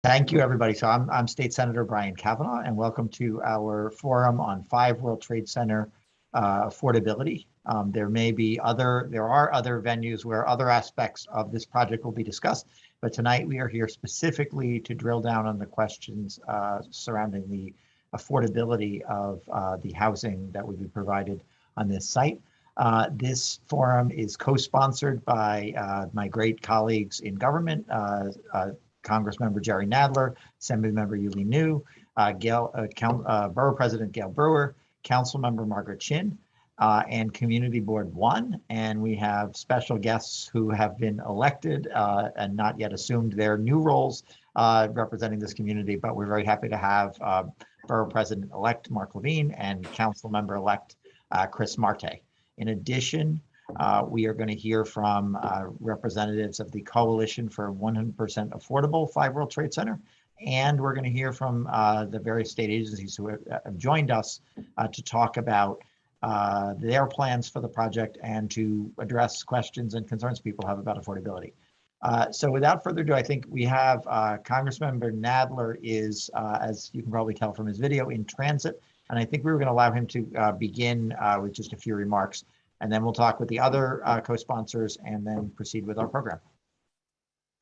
Thank you, everybody. So I'm State Senator Brian Kavanagh, and welcome to our forum on 5 World Trade Center affordability. There are other venues where other aspects of this project will be discussed, but tonight we are here specifically to drill down on the questions surrounding the affordability of the housing that would be provided on this site. This forum is co-sponsored by my great colleagues in government, Congressmember Jerrold Nadler, Assemblymember Yuh-Line Niou, Borough President Gale Brewer, Councilmember Margaret Chin, and Community Board 1. And we have special guests who have been elected and not yet assumed their new roles representing this community, but we're very happy to have Borough President-elect Levine and Councilmember-elect Chris Marte. In addition, we are going to hear from representatives of the Coalition for 100% Affordable 5 World Trade Center, and we're going to hear from the various state agencies who have joined us to talk about their plans for the project and to address questions and concerns people have about affordability. So without further ado, I think we have Congressmember Nadler is, as you can probably tell from his video, in transit, and I think we were going to allow him to begin with just a few remarks. And then we'll talk with the other co-sponsors and then proceed with our program.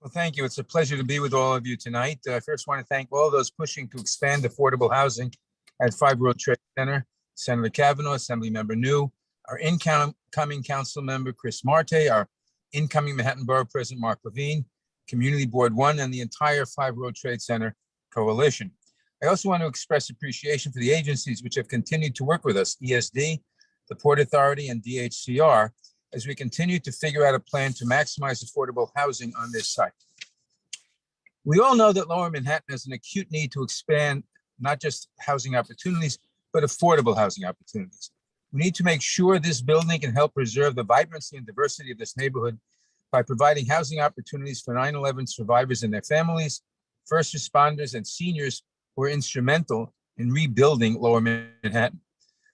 Well, thank you. It's a pleasure to be with all of you tonight. I first want to thank all those pushing to expand affordable housing at 5 World Trade Center, Senator Kavanagh, Assemblymember Niou, our incoming council member, Chris Marte, our incoming Manhattan Borough President, Mark Levine, Community Board 1, and the entire 5 World Trade Center Coalition. I also want to express appreciation for the agencies which have continued to work with us, ESD, the Port Authority, and DHCR, as we continue to figure out a plan to maximize affordable housing on this site. We all know that Lower Manhattan has an acute need to expand not just housing opportunities, but affordable housing opportunities. We need to make sure this building can help preserve the vibrancy and diversity of this neighborhood by providing housing opportunities for 9/11 survivors and their families, first responders, and seniors who are instrumental in rebuilding Lower Manhattan.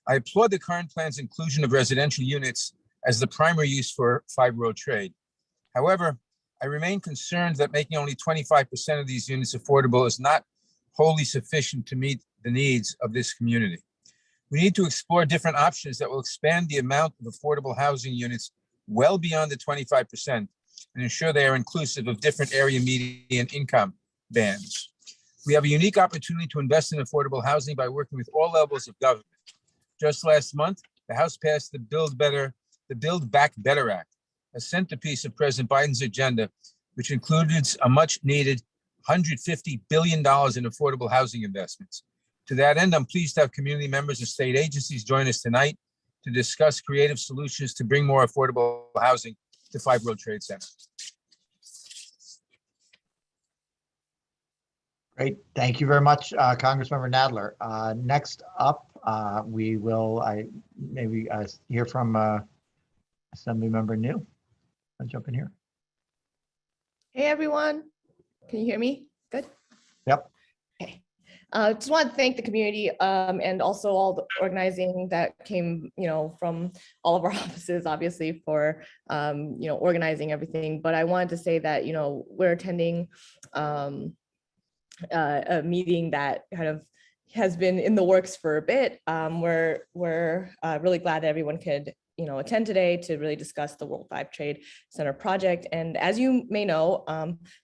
I applaud the current plan's inclusion of residential units as the primary use for 5 World Trade. However, I remain concerned that making only 25% of these units affordable is not wholly sufficient to meet the needs of this community. We need to explore different options that will expand the amount of affordable housing units well beyond the 25% and ensure they are inclusive of different area median income bands. We have a unique opportunity to invest in affordable housing by working with all levels of government. Just last month, the House passed the Build Back Better Act, a centerpiece of President Biden's agenda, which included a much-needed $150 billion in affordable housing investments. To that end, I'm pleased to have community members and state agencies join us tonight to discuss creative solutions to bring more affordable housing to 5 World Trade Center. Great. Thank you very much, Congressmember Nadler. Next up, we will hear from Assemblymember Niou. I'll jump in here. Hey, everyone. Can you hear me? Good? Yep. Okay. Just want to thank the community and also all the organizing that came, from all of our offices, obviously, for, organizing everything. But I wanted to say that, we're attending a meeting that kind of has been in the works for a bit. We're really glad that everyone could attend today to really discuss the World 5 Trade Center project. And as you may know,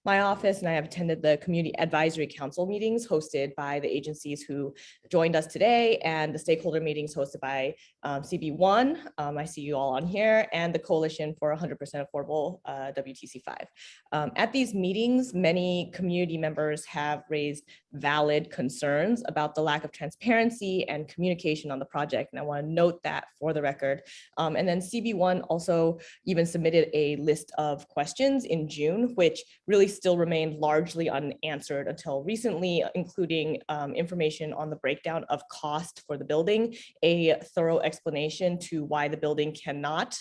my office and I have attended the Community Advisory Council meetings hosted by the agencies who joined us today and the stakeholder meetings hosted by CB1, I see you all on here, and the Coalition for 100% Affordable, WTC5. At these meetings, many community members have raised valid concerns about the lack of transparency and communication on the project. And I want to note that for the record. And then CB1 also even submitted a list of questions in June, which really still remained largely unanswered until recently, including information on the breakdown of cost for the building, a thorough explanation to why the building cannot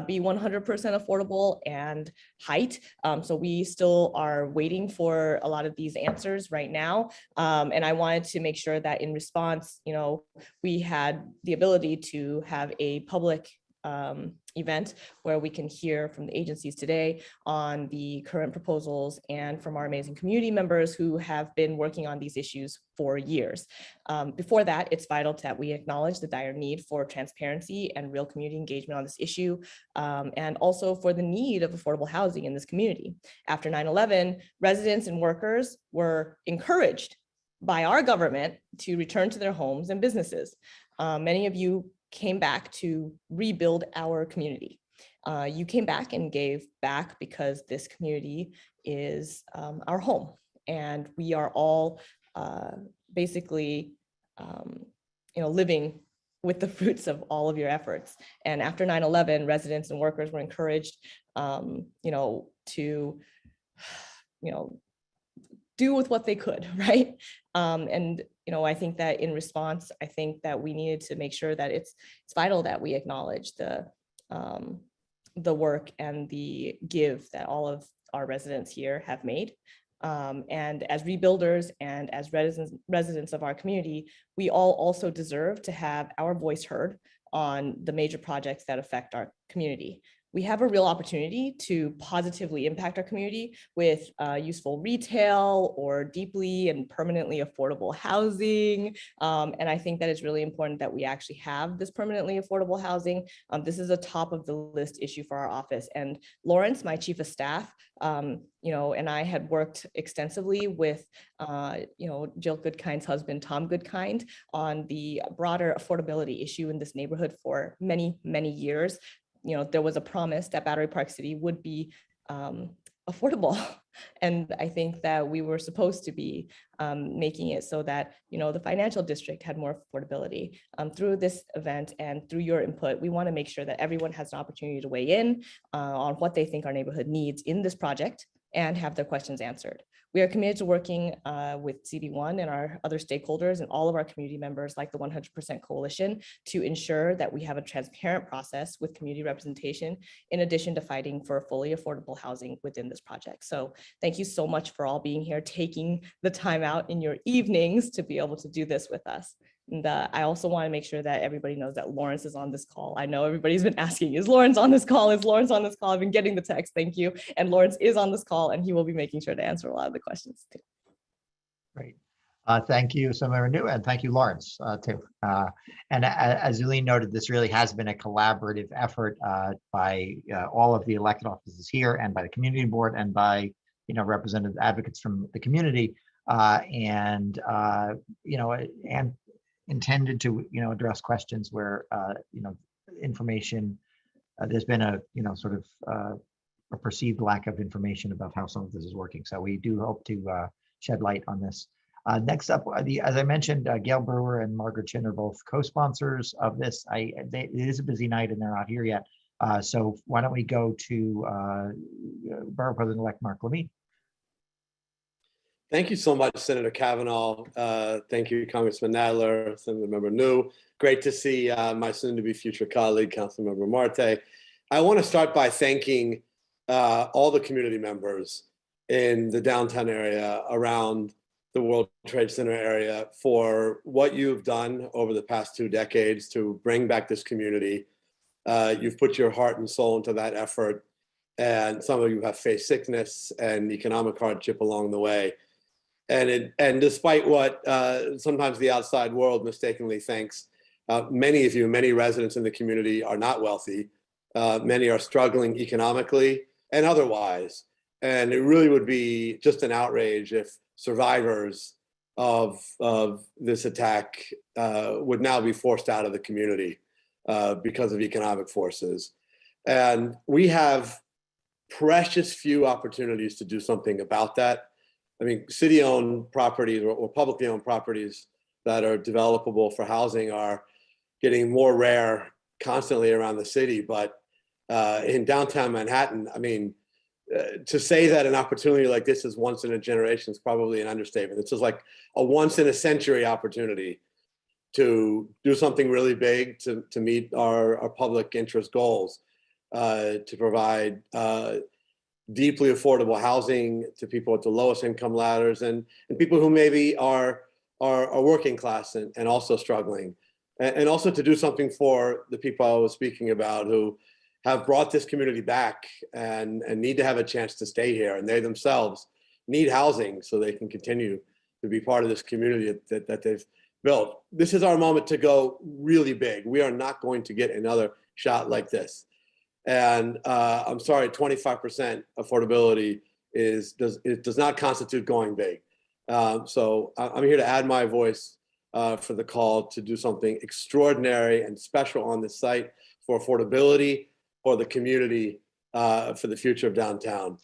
be 100% affordable, and height. So we still are waiting for a lot of these answers right now. And I wanted to make sure that in response, we had the ability to have a public event where we can hear from the agencies today on the current proposals and from our amazing community members who have been working on these issues for years. Before that, it's vital that we acknowledge the dire need for transparency and real community engagement on this issue, and also for the need of affordable housing in this community. After 9/11, residents and workers were encouraged by our government to return to their homes and businesses. Many of you came back to rebuild our community. You came back and gave back because this community is our home, and we are all basically living with the fruits of all of your efforts. And after 9/11, residents and workers were encouraged to do with what they could, right? I think that in response, I think that we needed to make sure that it's vital that we acknowledge the work and the give that all of our residents here have made. And as rebuilders and as residents of our community, we all also deserve to have our voice heard on the major projects that affect our community. We have a real opportunity to positively impact our community with useful retail or deeply and permanently affordable housing. And I think that it's really important that we actually have this permanently affordable housing. This is a top of the list issue for our office. And Lawrence, my chief of staff, and I had worked extensively with, Jill Goodkind's husband, Tom Goodkind, on the broader affordability issue in this neighborhood for many, many years. There was a promise that Battery Park City would be affordable. And I think that we were supposed to be making it so that, the financial district had more affordability. Through this event and through your input, we want to make sure that everyone has an opportunity to weigh in on what they think our neighborhood needs in this project and have their questions answered. We are committed to working with CB1 and our other stakeholders and all of our community members like the 100% Coalition to ensure that we have a transparent process with community representation, in addition to fighting for fully affordable housing within this project. So thank you so much for all being here, taking the time out in your evenings to be able to do this with us. And I also want to make sure that everybody knows that Lawrence is on this call. I know everybody's been asking, is Lawrence on this call? Is Lawrence on this call? I've been getting the text, thank you. And Lawrence is on this call and he will be making sure to answer a lot of the questions too. Great. Thank you, Assemblymember Niou, and thank you, Lawrence, too. And as Yuh-Line noted, this really has been a collaborative effort by all of the elected offices here and by the community board and by, representative advocates from the community and intended to, address questions where, information, there's been a, sort of a perceived lack of information about how some of this is working. So we do hope to shed light on this. Next up, as I mentioned, Gale Brewer and Margaret Chin are both co-sponsors of this. It is a busy night and they're not here yet. So why don't we go to Borough President-elect Levine. Thank you so much, Senator Kavanagh. Thank you, Congressman Nadler, Assemblymember Niou. Great to see my soon-to-be future colleague, Councilmember Marte. I want to start by thanking all the community members in the downtown area around the World Trade Center area for what you've done over the past 2 decades to bring back this community. You've put your heart and soul into that effort, and some of you have faced sickness and economic hardship along the way. And despite what sometimes the outside world mistakenly thinks, many residents in the community are not wealthy. Many are struggling economically and otherwise. And it really would be just an outrage if survivors of this attack would now be forced out of the community because of economic forces. And we have precious few opportunities to do something about that. I mean, city-owned properties or publicly owned properties that are developable for housing are getting more rare constantly around the city. But in downtown Manhattan, I mean, to say that an opportunity like this is once in a generation is probably an understatement. This is like a once in a century opportunity to do something really big to meet our public interest goals, to provide deeply affordable housing to people at the lowest income ladders and people who maybe are working class and also struggling. and also to do something for the people I was speaking about who have brought this community back and need to have a chance to stay here, and they themselves need housing so they can continue to be part of this community that they've built. This is our moment to go really big. We are not going to get another shot like this. And I'm sorry, 25% affordability does not constitute going big. So I'm here to add my voice for the call to do something extraordinary and special on this site for affordability, for the community, for the future of downtown.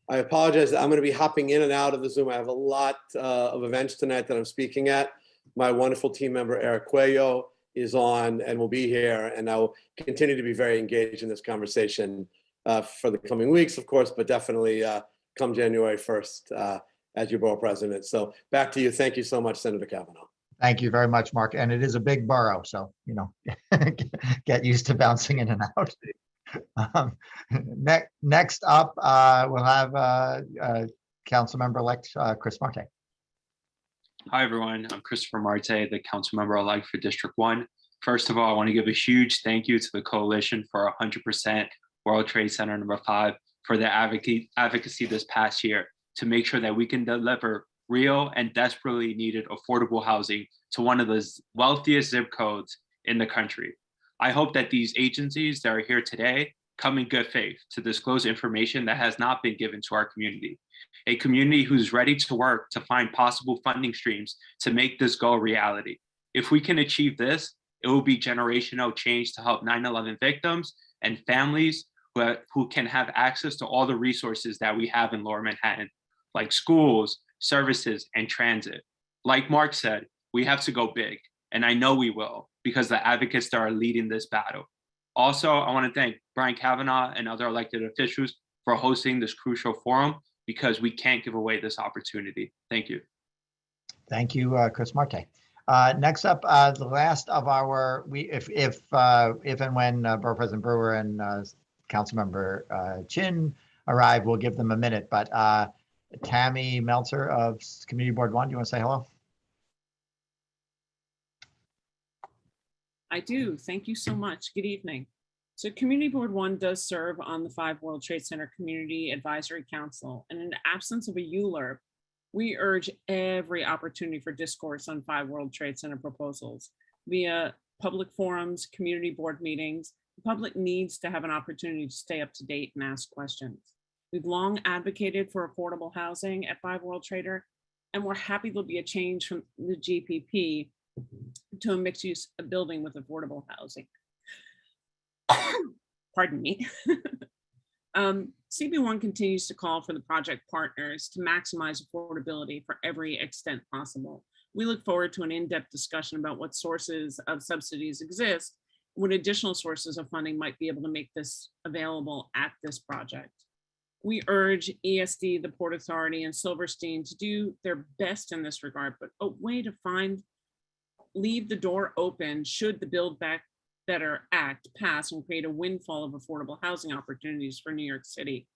I apologize. I'm going to be hopping in and out of the Zoom. I have a lot of events tonight that I'm speaking at. My wonderful team member, Eric Cuello, is on and will be here. And I will continue to be very engaged in this conversation for the coming weeks, of course, but definitely come January 1st as your borough president. So back to you. Thank you so much, Senator Kavanagh. Thank you very much, Mark. And it is a big borough, so, you know, get used to bouncing in and out. Next up, we'll have Councilmember-elect Chris Marte. Hi, everyone. I'm Christopher Marte, the Councilmember-elect for District 1. First of all, I want to give a huge thank you to the Coalition for 100% World Trade Center number 5 for their advocacy this past year to make sure that we can deliver real and desperately needed affordable housing to one of the wealthiest zip codes in the country. I hope that these agencies that are here today come in good faith to disclose information that has not been given to our community, a community who's ready to work to find possible funding streams to make this goal a reality. If we can achieve this, it will be generational change to help 9/11 victims and families who can have access to all the resources that we have in Lower Manhattan, like schools, services, and transit. Like Mark said, we have to go big, and I know we will, because the advocates that are leading this battle. Also, I want to thank Brian Kavanagh and other elected officials for hosting this crucial forum, because we can't give away this opportunity. Thank you. Thank you, Chris Marte. Next up, the last of our, if and when Borough President Brewer and Councilmember Chin arrive, we'll give them a minute. But Tammy Meltzer of Community Board 1, do you want to say hello? I do. Thank you so much. Good evening. So Community Board 1 does serve on the 5 World Trade Center Community Advisory Council. And in the absence of a ULURP, we urge every opportunity for discourse on 5 World Trade Center proposals via public forums, community board meetings. The public needs to have an opportunity to stay up to date and ask questions. We've long advocated for affordable housing at 5 World Trader, and we're happy there'll be a change from the GPP to a mixed-use building with affordable housing. Pardon me. CB1 continues to call for the project partners to maximize affordability for every extent possible. We look forward to an in-depth discussion about what sources of subsidies exist, what additional sources of funding might be able to make this available at this project. We urge ESD, the Port Authority, and Silverstein to do their best in this regard, but a way to leave the door open should the Build Back Better Act pass and create a windfall of affordable housing opportunities for New York City.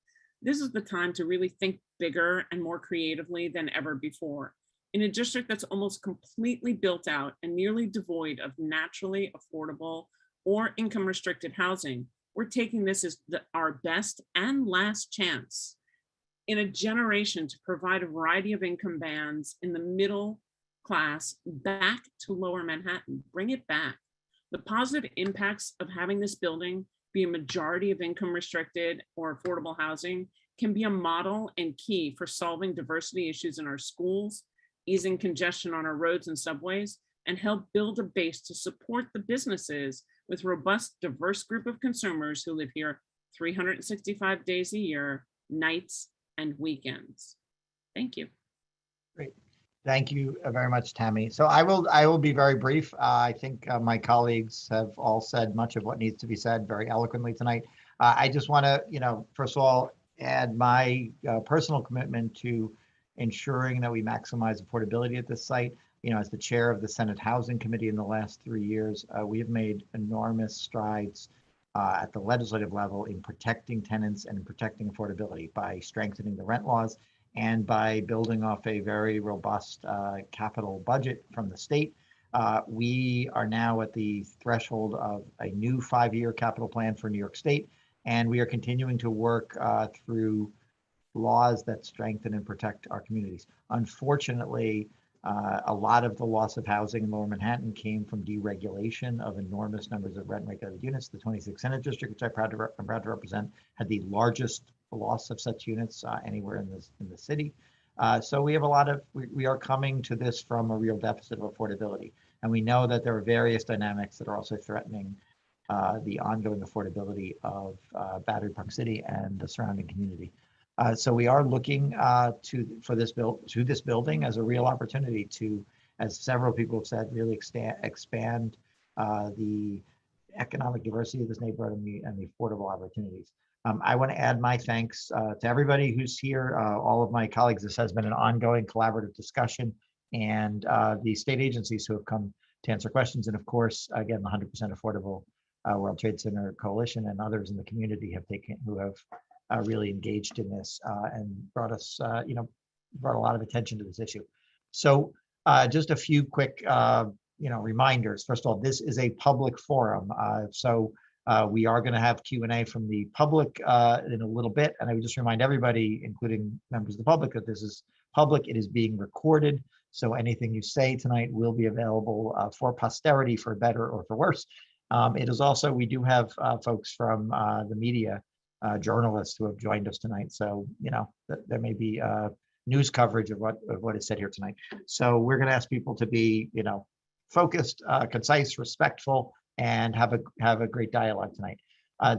This is the time to really think bigger and more creatively than ever before. In a district that's almost completely built out and nearly devoid of naturally affordable or income restricted housing, we're taking this as our best and last chance in a generation to provide a variety of income bands in the middle class back to Lower Manhattan. Bring it back. The positive impacts of having this building be a majority of income restricted or affordable housing can be a model and key for solving diversity issues in our schools, easing congestion on our roads and subways, and help build a base to support the businesses with robust, diverse group of consumers who live here 365 days a year, nights and weekends. Thank you. Great. Thank you very much, Tammy. So I will be very brief. I think my colleagues have all said much of what needs to be said very eloquently tonight. I just want to, first of all, add my personal commitment to ensuring that we maximize affordability at this site. As the chair of the Senate Housing Committee in the last 3 years, we have made enormous strides at the legislative level in protecting tenants and protecting affordability by strengthening the rent laws and by building off a very robust capital budget from the state. We are now at the threshold of a new 5-year capital plan for New York State, and we are continuing to work through laws that strengthen and protect our communities. Unfortunately, a lot of the loss of housing in Lower Manhattan came from deregulation of enormous numbers of rent-regulated units. The 26th Senate District, which I'm proud to represent, had the largest loss of such units anywhere in the city. So we have a lot of, we are coming to this from a real deficit of affordability. And we know that there are various dynamics that are also threatening the ongoing affordability of Battery Park City and the surrounding community. So we are looking to this building as a real opportunity to, as several people have said, really expand the economic diversity of this neighborhood and the affordable opportunities. I want to add my thanks to everybody who's here, all of my colleagues. This has been an ongoing collaborative discussion, and the state agencies who have come to answer questions. And of course, again, the 100% Affordable World Trade Center Coalition and others in the community who have really engaged in this and brought us, brought a lot of attention to this issue. So just a few quick, reminders. First of all, this is a public forum. So we are going to have Q&A from the public in a little bit. And I would just remind everybody, including members of the public, that this is public. It is being recorded. So anything you say tonight will be available for posterity, for better or for worse. It is also, we do have folks from the media, journalists who have joined us tonight. So, there may be news coverage of what is said here tonight. So we're going to ask people to be, focused, concise, respectful, and have a great dialogue tonight.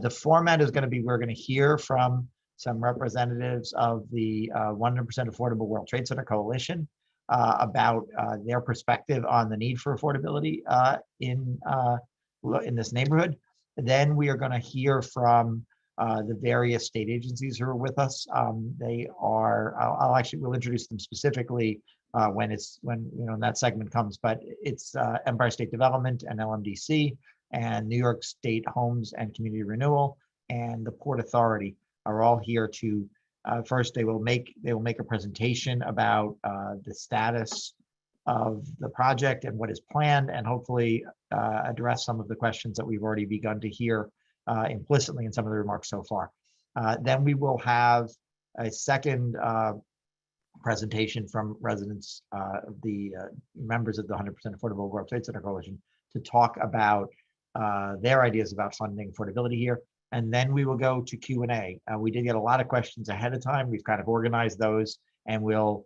The format is going to be, we're going to hear from some representatives of the 100% Affordable World Trade Center Coalition about their perspective on the need for affordability in this neighborhood. Then we are going to hear from the various state agencies who are with us. We'll introduce them specifically when that segment comes, but it's Empire State Development and LMDC and New York State Homes and Community Renewal and the Port Authority are all here to, first they will make a presentation about the status of the project and what is planned, and hopefully address some of the questions that we've already begun to hear implicitly in some of the remarks so far. Then we will have a second presentation from residents, the members of the 100% Affordable World Trade Center Coalition, to talk about their ideas about funding affordability here. And then we will go to Q&A. We did get a lot of questions ahead of time. We've kind of organized those, and we'll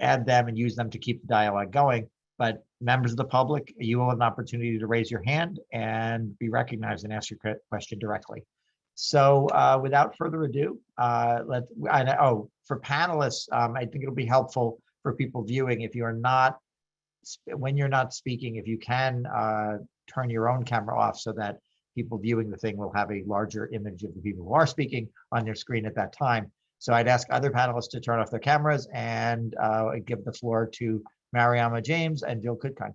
add them and use them to keep the dialogue going. But members of the public, you will have an opportunity to raise your hand and be recognized and ask your question directly. So without further ado, for panelists, I think it'll be helpful for people viewing, if when you're not speaking, if you can turn your own camera off so that people viewing the thing will have a larger image of the people who are speaking on their screen at that time. So I'd ask other panelists to turn off their cameras and give the floor to Mariama James and Jill Goodkind.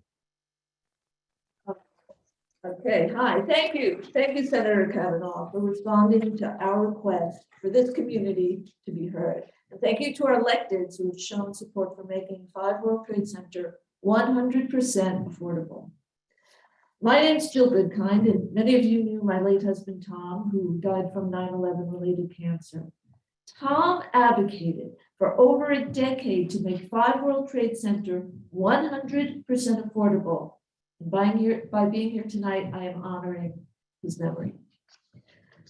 Okay, hi, thank you. Thank you, Senator Kavanagh, for responding to our request for this community to be heard. And thank you to our electeds who have shown support for making 5 World Trade Center 100% affordable. My name is Jill Goodkind, and many of you knew my late husband, Tom, who died from 9/11 related cancer. Tom advocated for over a decade to make 5 World Trade Center 100% affordable. And by being here tonight, I am honoring his memory.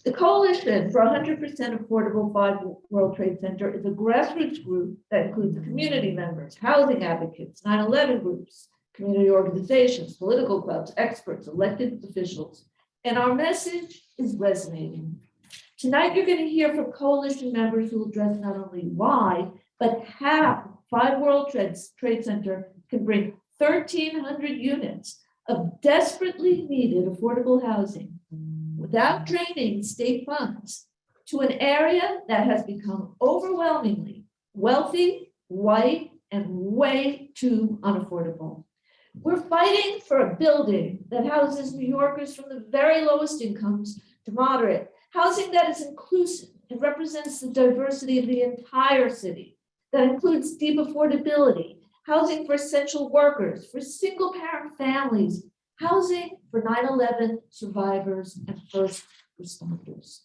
The Coalition for 100% Affordable 5 World Trade Center is a grassroots group that includes community members, housing advocates, 9/11 groups, community organizations, political clubs, experts, elected officials. And our message is resonating. Tonight, you're going to hear from coalition members who will address not only why, but how 5 World Trade Center can bring 1,300 units of desperately needed affordable housing without draining state funds to an area that has become overwhelmingly wealthy, white, and way too unaffordable. We're fighting for a building that houses New Yorkers from the very lowest incomes to moderate, housing that is inclusive and represents the diversity of the entire city, that includes deep affordability, housing for essential workers, for single parent families, housing for 9/11 survivors and first responders.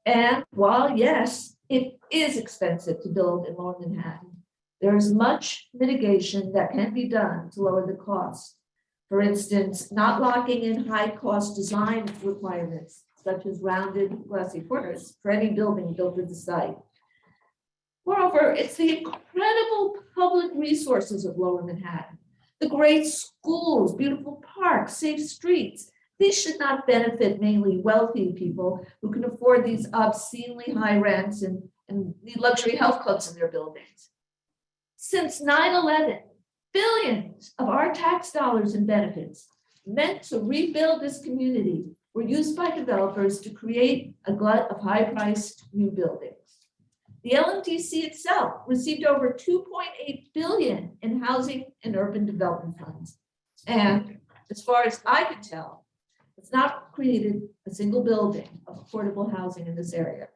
And while, yes, it is expensive to build in Lower Manhattan, there is much mitigation that can be done to lower the cost. For instance, not locking in high-cost design requirements, such as rounded glassy corners for any building built at the site. Moreover, it's the incredible public resources of Lower Manhattan, the great schools, beautiful parks, safe streets. These should not benefit mainly wealthy people who can afford these obscenely high rents and the luxury health clubs in their buildings. Since 9/11, billions of our tax dollars and benefits meant to rebuild this community were used by developers to create a glut of high-priced new buildings. The LMDC itself received over $2.8 billion in housing and urban development funds. And as far as I can tell, it's not created a single building of affordable housing in this area.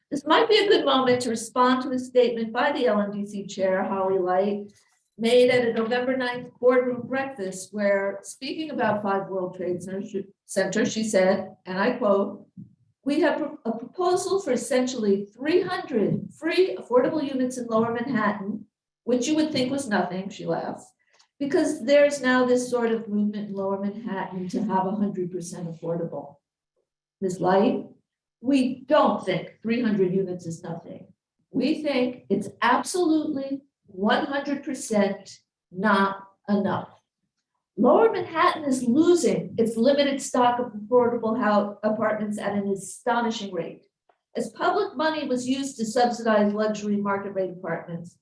This might be a good moment to respond to a statement by the LMDC chair, Holly Light, made at a November 9th boardroom breakfast where, speaking about 5 World Trade Center, she said, and I quote, "We have a proposal for essentially 300 free affordable units in Lower Manhattan," which you would think was nothing, she laughs, because there's now this sort of movement in Lower Manhattan to have 100% affordable. Ms. Light, we don't think 300 units is nothing. We think it's absolutely 100% not enough. Lower Manhattan is losing its limited stock of affordable apartments at an astonishing rate. As public money was used to subsidize luxury market rate apartments,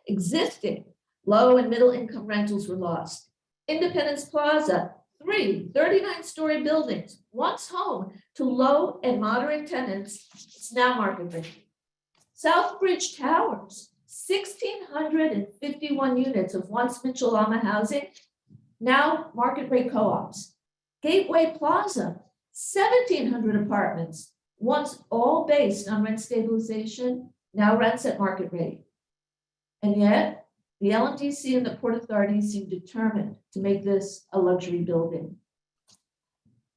existing low and middle income rentals were lost. Independence Plaza, 3 39-story buildings, once home to low and moderate tenants, it's now market rate. Southbridge Towers, 1,651 units of once Mitchell Llama housing, now market rate co-ops. Gateway Plaza, 1,700 apartments, once all based on rent stabilization, now rents at market rate. And yet, the LMDC and the Port Authority seem determined to make this a luxury building.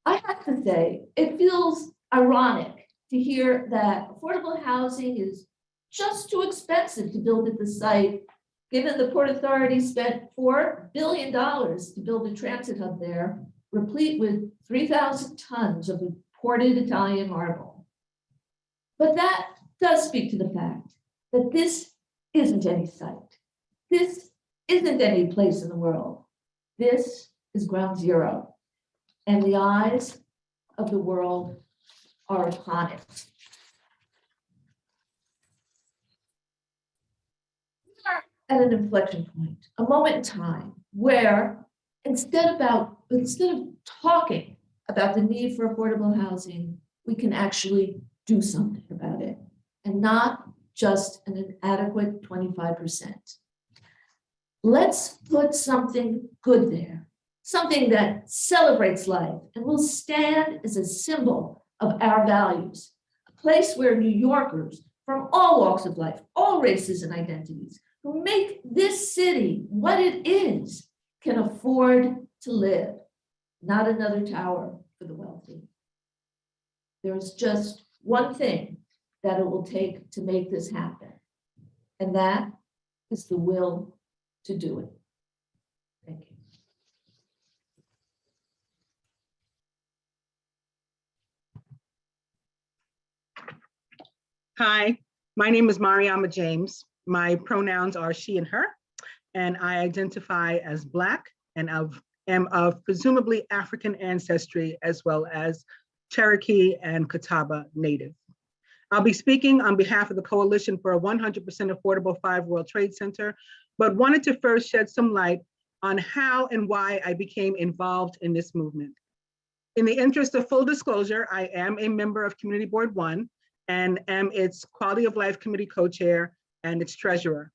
I have to say, it feels ironic to hear that affordable housing is just too expensive to build at the site, given the Port Authority spent $4 billion to build a transit hub there, replete with 3,000 tons of imported Italian marble. But that does speak to the fact that this isn't any site. This isn't any place in the world. This is ground zero, and the eyes of the world are upon it. At an inflection point, a moment in time where instead of talking about the need for affordable housing, we can actually do something about it, and not just an inadequate 25%. Let's put something good there, something that celebrates life and will stand as a symbol of our values, a place where New Yorkers from all walks of life, all races and identities, who make this city what it is, can afford to live, not another tower for the wealthy. There's just one thing that it will take to make this happen, and that is the will to do it. Thank you. Hi, my name is Mariama James. My pronouns are she and her, and I identify as Black and am of presumably African ancestry, as well as Cherokee and Catawba Native. I'll be speaking on behalf of the Coalition for a 100% Affordable 5 World Trade Center, but wanted to first shed some light on how and why I became involved in this movement. In the interest of full disclosure, I am a member of Community Board 1 and am its Quality of Life Committee co-chair and its treasurer.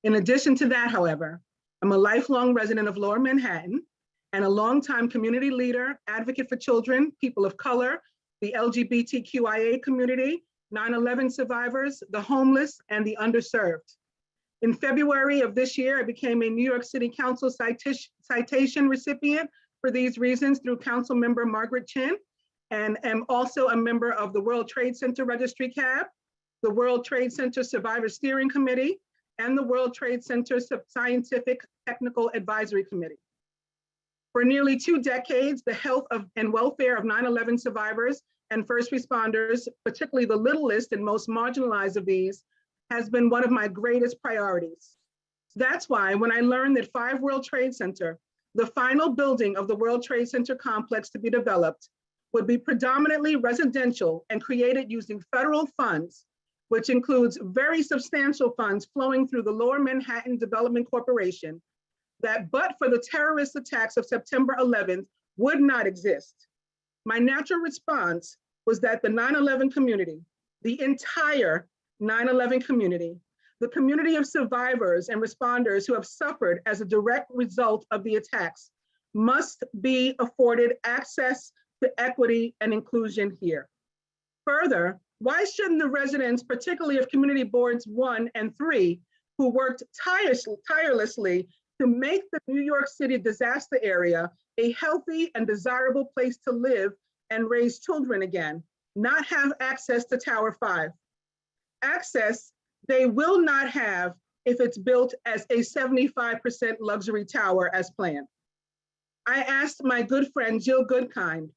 In addition to that, however, I'm a lifelong resident of Lower Manhattan and a longtime community leader, advocate for children, people of color, the LGBTQIA community, 9/11 survivors, the homeless, and the underserved. In February of this year, I became a New York City Council citation recipient for these reasons through Councilmember Margaret Chin, and am also a member of the World Trade Center Registry CAB, the World Trade Center Survivor Steering Committee, and the World Trade Center Scientific Technical Advisory Committee. For nearly 2 decades, the health and welfare of 9/11 survivors and first responders, particularly the littlest and most marginalized of these, has been one of my greatest priorities. That's why when I learned that 5 World Trade Center, the final building of the World Trade Center complex to be developed, would be predominantly residential and created using federal funds, which includes very substantial funds flowing through the Lower Manhattan Development Corporation, that but for the terrorist attacks of September 11th would not exist. My natural response was that the 9/11 community, the entire 9/11 community, the community of survivors and responders who have suffered as a direct result of the attacks, must be afforded access to equity and inclusion here. Further, why shouldn't the residents, particularly of Community Boards 1 and 3, who worked tirelessly to make the New York City disaster area a healthy and desirable place to live and raise children again, not have access to Tower 5? Access they will not have if it's built as a 75% luxury tower as planned. I asked my good friend Jill Goodkind,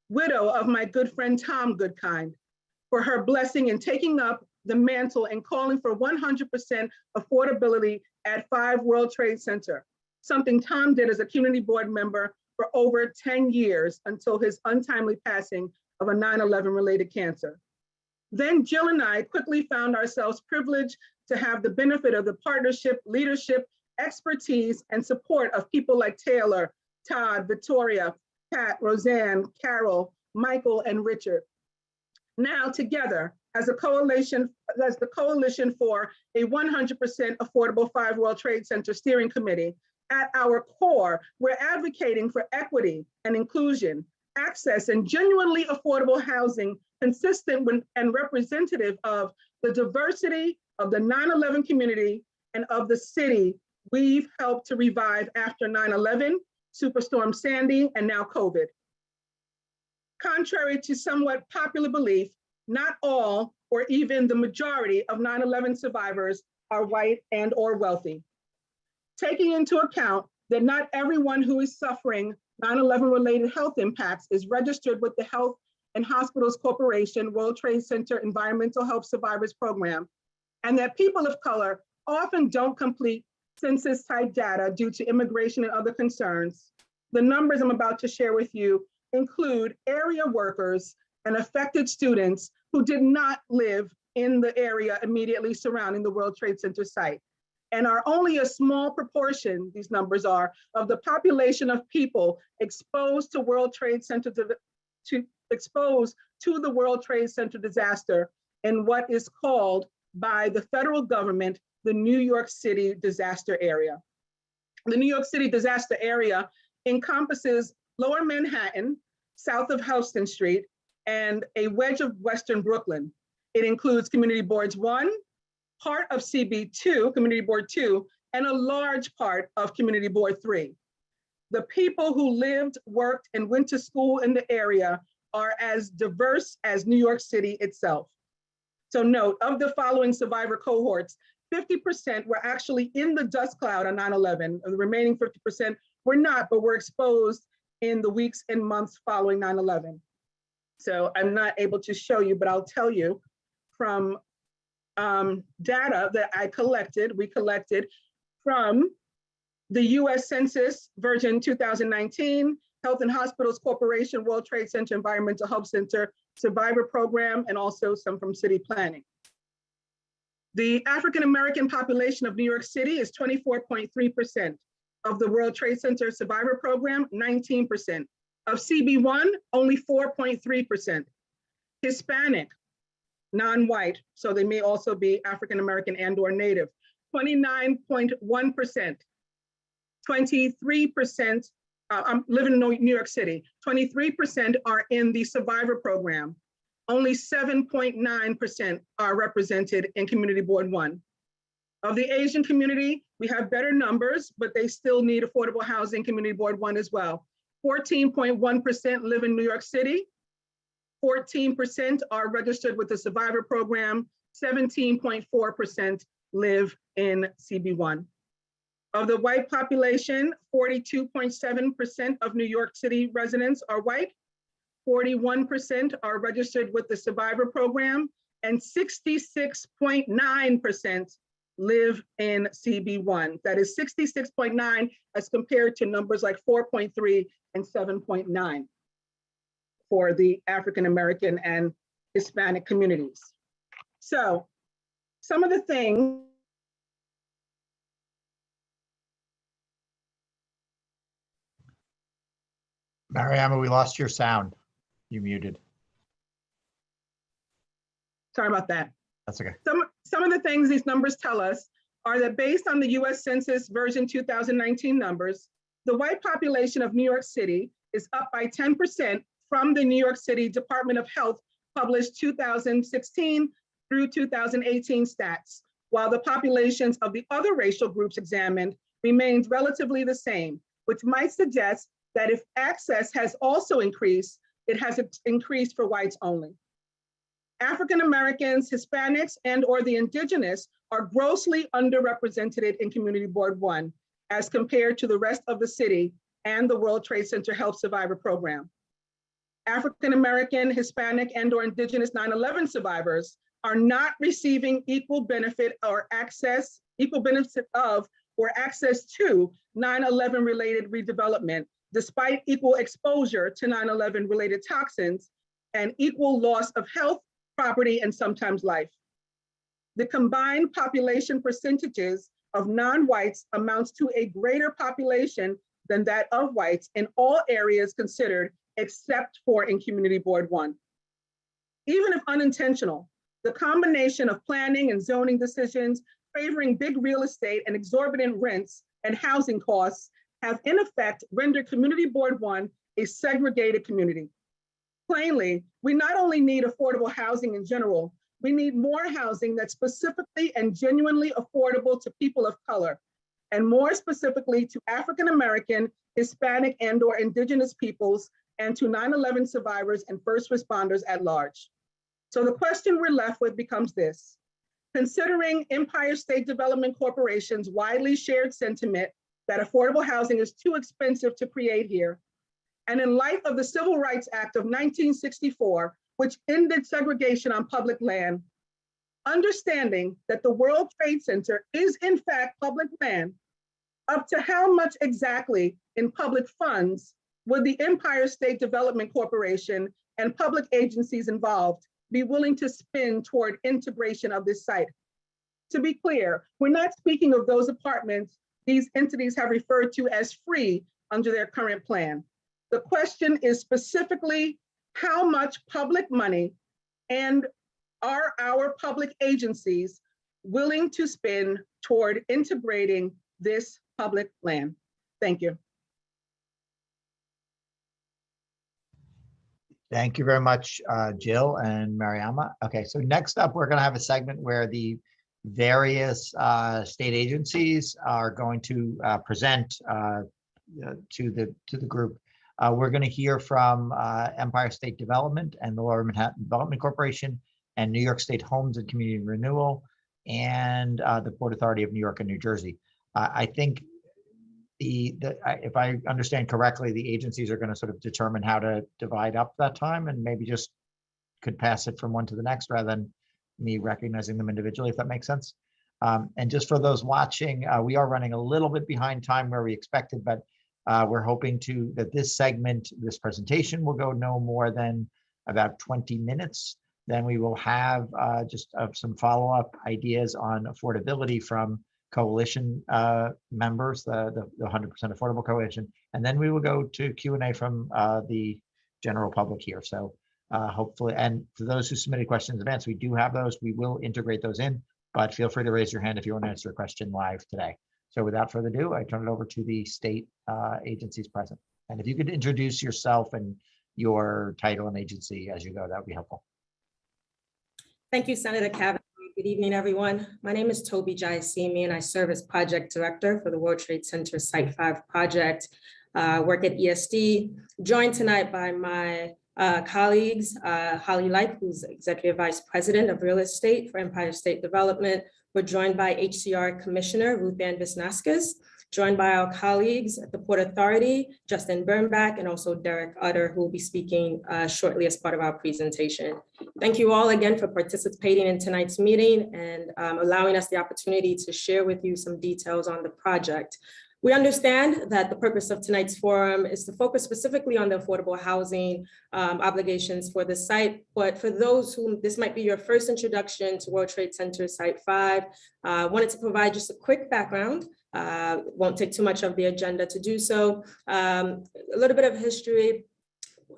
widow of my good friend Tom Goodkind, for her blessing in taking up the mantle and calling for 100% affordability at 5 World Trade Center, something Tom did as a community board member for over 10 years until his untimely passing of a 9/11 related cancer. Then Jill and I quickly found ourselves privileged to have the benefit of the partnership, leadership, expertise, and support of people like Taylor, Todd, Vittoria, Pat, Roseanne, Carol, Michael, and Richard. Now together, as the coalition for a 100% affordable 5 World Trade Center steering committee, at our core, we're advocating for equity and inclusion, access, and genuinely affordable housing consistent with and representative of the diversity of the 9/11 community and of the city we've helped to revive after 9/11, Superstorm Sandy, and now COVID. Contrary to somewhat popular belief, not all or even the majority of 9/11 survivors are white and or wealthy. Taking into account that not everyone who is suffering 9/11 related health impacts is registered with the Health and Hospitals Corporation World Trade Center Environmental Health Survivors Program, and that people of color often don't complete census type data due to immigration and other concerns, the numbers I'm about to share with you include area workers and affected students who did not live in the area immediately surrounding the World Trade Center site, and are only a small proportion, these numbers are, of the population of people exposed to World Trade Center exposed to the World Trade Center disaster in what is called by the federal government the New York City disaster area. The New York City disaster area encompasses Lower Manhattan, south of Houston Street, and a wedge of Western Brooklyn. It includes Community Boards 1, part of CB2, Community Board 2, and a large part of Community Board 3. The people who lived, worked, and went to school in the area are as diverse as New York City itself. So note, of the following survivor cohorts, 50% were actually in the dust cloud on 9/11. The remaining 50% were not, but were exposed in the weeks and months following 9/11. So I'm not able to show you, but I'll tell you from data that we collected from the US Census version 2019, Health and Hospitals Corporation, World Trade Center Environmental Health Center Survivor Program, and also some from city planning. The African-American population of New York City is 24.3%. Of the World Trade Center Survivor Program, 19%. Of CB1, only 4.3%. Hispanic, non-white, so they may also be African-American and or Native, 29.1%. 23%, I'm living in New York City, 23% are in the Survivor Program. Only 7.9% are represented in Community Board 1. Of the Asian community, we have better numbers, but they still need affordable housing, Community Board 1 as well. 14.1% live in New York City. 14% are registered with the Survivor Program. 17.4% live in CB1. Of the white population, 42.7% of New York City residents are white. 41% are registered with the Survivor Program, and 66.9% live in CB1. That is 66.9 as compared to numbers like 4.3 and 7.9 for the African American and Hispanic communities. So some of the things. Mariama, we lost your sound. You muted. Sorry about that. That's okay. Some of the things these numbers tell us are that based on the US Census version 2019 numbers, the white population of New York City is up by 10% from the New York City Department of Health published 2016 through 2018 stats, while the populations of the other racial groups examined remained relatively the same, which might suggest that if access has also increased, it has increased for whites only. African Americans, Hispanics, and/or the indigenous are grossly underrepresented in Community Board 1 as compared to the rest of the city and the World Trade Center Health Survivor Program. African American, Hispanic, and/or indigenous 9/11 survivors are not receiving equal benefit of or access to 9/11 related redevelopment, despite equal exposure to 9/11 related toxins and equal loss of health, property, and sometimes life. The combined population percentages of non-whites amounts to a greater population than that of whites in all areas considered except for in Community Board 1. Even if unintentional, the combination of planning and zoning decisions favoring big real estate and exorbitant rents and housing costs have in effect rendered Community Board 1 a segregated community. Plainly, we not only need affordable housing in general, we need more housing that's specifically and genuinely affordable to people of color, and more specifically to African American, Hispanic, and/or indigenous peoples, and to 9/11 survivors and first responders at large. So the question we're left with becomes this: considering Empire State Development Corporation's widely shared sentiment that affordable housing is too expensive to create here, and in light of the Civil Rights Act of 1964, which ended segregation on public land, understanding that the World Trade Center is in fact public land, up to how much exactly in public funds would the Empire State Development Corporation and public agencies involved be willing to spend toward integration of this site? To be clear, we're not speaking of those apartments these entities have referred to as free under their current plan. The question is specifically how much public money and are our public agencies willing to spend toward integrating this public land? Thank you. Thank you very much, Jill and Mariama. Okay, so next up, we're going to have a segment where the various state agencies are going to present to the group. We're going to hear from Empire State Development and the Lower Manhattan Development Corporation and New York State Homes and Community Renewal and the Port Authority of New York and New Jersey. I think if I understand correctly, the agencies are going to sort of determine how to divide up that time and maybe just could pass it from one to the next rather than me recognizing them individually, if that makes sense. And just for those watching, we are running a little bit behind time where we expected, but we're hoping that this segment, this presentation will go no more than about 20 minutes. Then we will have just some follow-up ideas on affordability from coalition members, the 100% Affordable Coalition. And then we will go to Q&A from the general public here. So hopefully, and for those who submitted questions in advance, we do have those. We will integrate those in, but feel free to raise your hand if you want to answer a question live today. So without further ado, I turn it over to the state agencies present. And if you could introduce yourself and your title and agency as you go, that would be helpful. Thank you, Senator Kavanagh. Good evening, everyone. My name is Toby Giacimi, and I serve as Project Director for the World Trade Center Site 5 project. Work at ESD. Joined tonight by my colleagues, Holly Like, who's Executive Vice President of Real Estate for Empire State Development. We're joined by HCR Commissioner RuthAnne Visnauskas, joined by our colleagues at the Port Authority, Justin Birnbach, and also Derek Utter, who will be speaking shortly as part of our presentation. Thank you all again for participating in tonight's meeting and allowing us the opportunity to share with you some details on the project. We understand that the purpose of tonight's forum is to focus specifically on the affordable housing obligations for the site, but for those who this might be your first introduction to World Trade Center Site 5, wanted to provide just a quick background. Won't take too much of the agenda to do so. A little bit of history.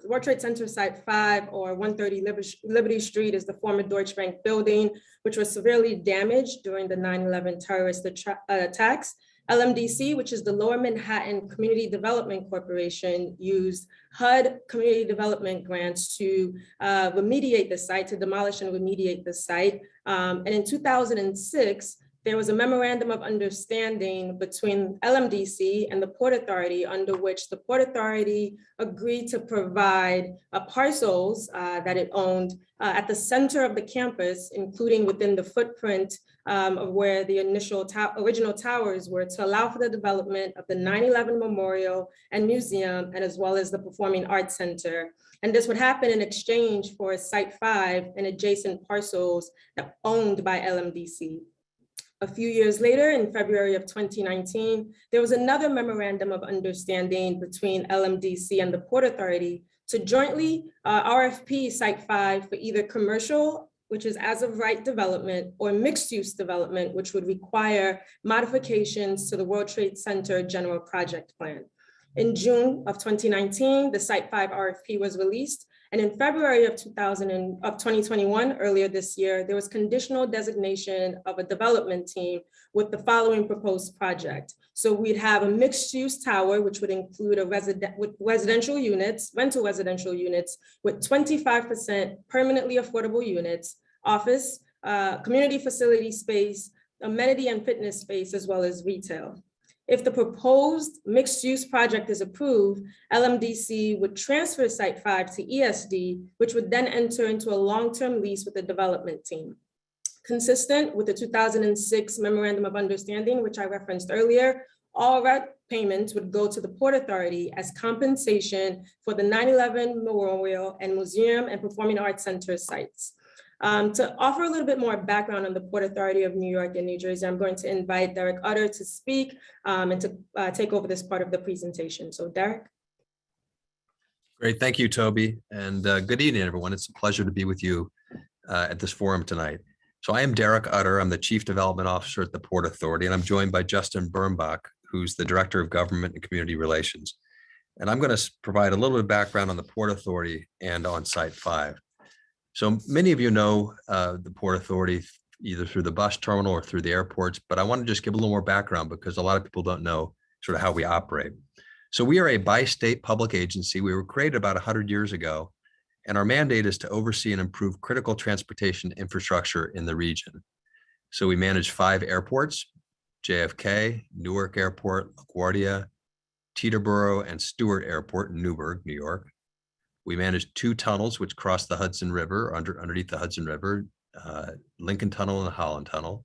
World Trade Center Site 5, or 130 Liberty Street, is the former Deutsche Bank building, which was severely damaged during the 9/11 terrorist attacks. LMDC, which is the Lower Manhattan Community Development Corporation, used HUD community development grants to remediate the site, to demolish and remediate the site. And in 2006, there was a memorandum of understanding between LMDC and the Port Authority, under which the Port Authority agreed to provide parcels that it owned at the center of the campus, including within the footprint of where the original towers were, to allow for the development of the 9/11 Memorial and Museum, and as well as the Performing Arts Center. And this would happen in exchange for Site 5 and adjacent parcels that owned by LMDC. A few years later, in February of 2019, there was another memorandum of understanding between LMDC and the Port Authority to jointly RFP Site 5 for either commercial, which is as of right development, or mixed use development, which would require modifications to the World Trade Center General Project Plan. In June of 2019, the Site 5 RFP was released. And in February of 2021, earlier this year, there was conditional designation of a development team with the following proposed project. So we'd have a mixed use tower, which would include residential units, rental residential units, with 25% permanently affordable units, office, community facility space, amenity and fitness space, as well as retail. If the proposed mixed-use project is approved, LMDC would transfer Site 5 to ESD, which would then enter into a long-term lease with the development team. Consistent with the 2006 Memorandum of Understanding, which I referenced earlier, all rent payments would go to the Port Authority as compensation for the 9/11 Memorial and Museum and Performing Arts Center sites. To offer a little bit more background on the Port Authority of New York and New Jersey, I'm going to invite Derek Utter to speak and to take over this part of the presentation. So Derek. Great, thank you, Toby. And good evening, everyone. It's a pleasure to be with you at this forum tonight. So I am Derek Utter. I'm the Chief Development Officer at the Port Authority, and I'm joined by Justin Birnbach, who's the Director of Government and Community Relations. And I'm going to provide a little bit of background on the Port Authority and on Site 5. So many of you know the Port Authority either through the bus terminal or through the airports, but I want to just give a little more background because a lot of people don't know sort of how we operate. So we are a bi-state public agency. We were created about 100 years ago, and our mandate is to oversee and improve critical transportation infrastructure in the region. So we manage 5 airports: JFK, Newark Airport, LaGuardia, Teterboro, and Stewart Airport in Newburgh, New York. We manage 2 tunnels which cross the Hudson River, underneath the Hudson River, Lincoln Tunnel and the Holland Tunnel,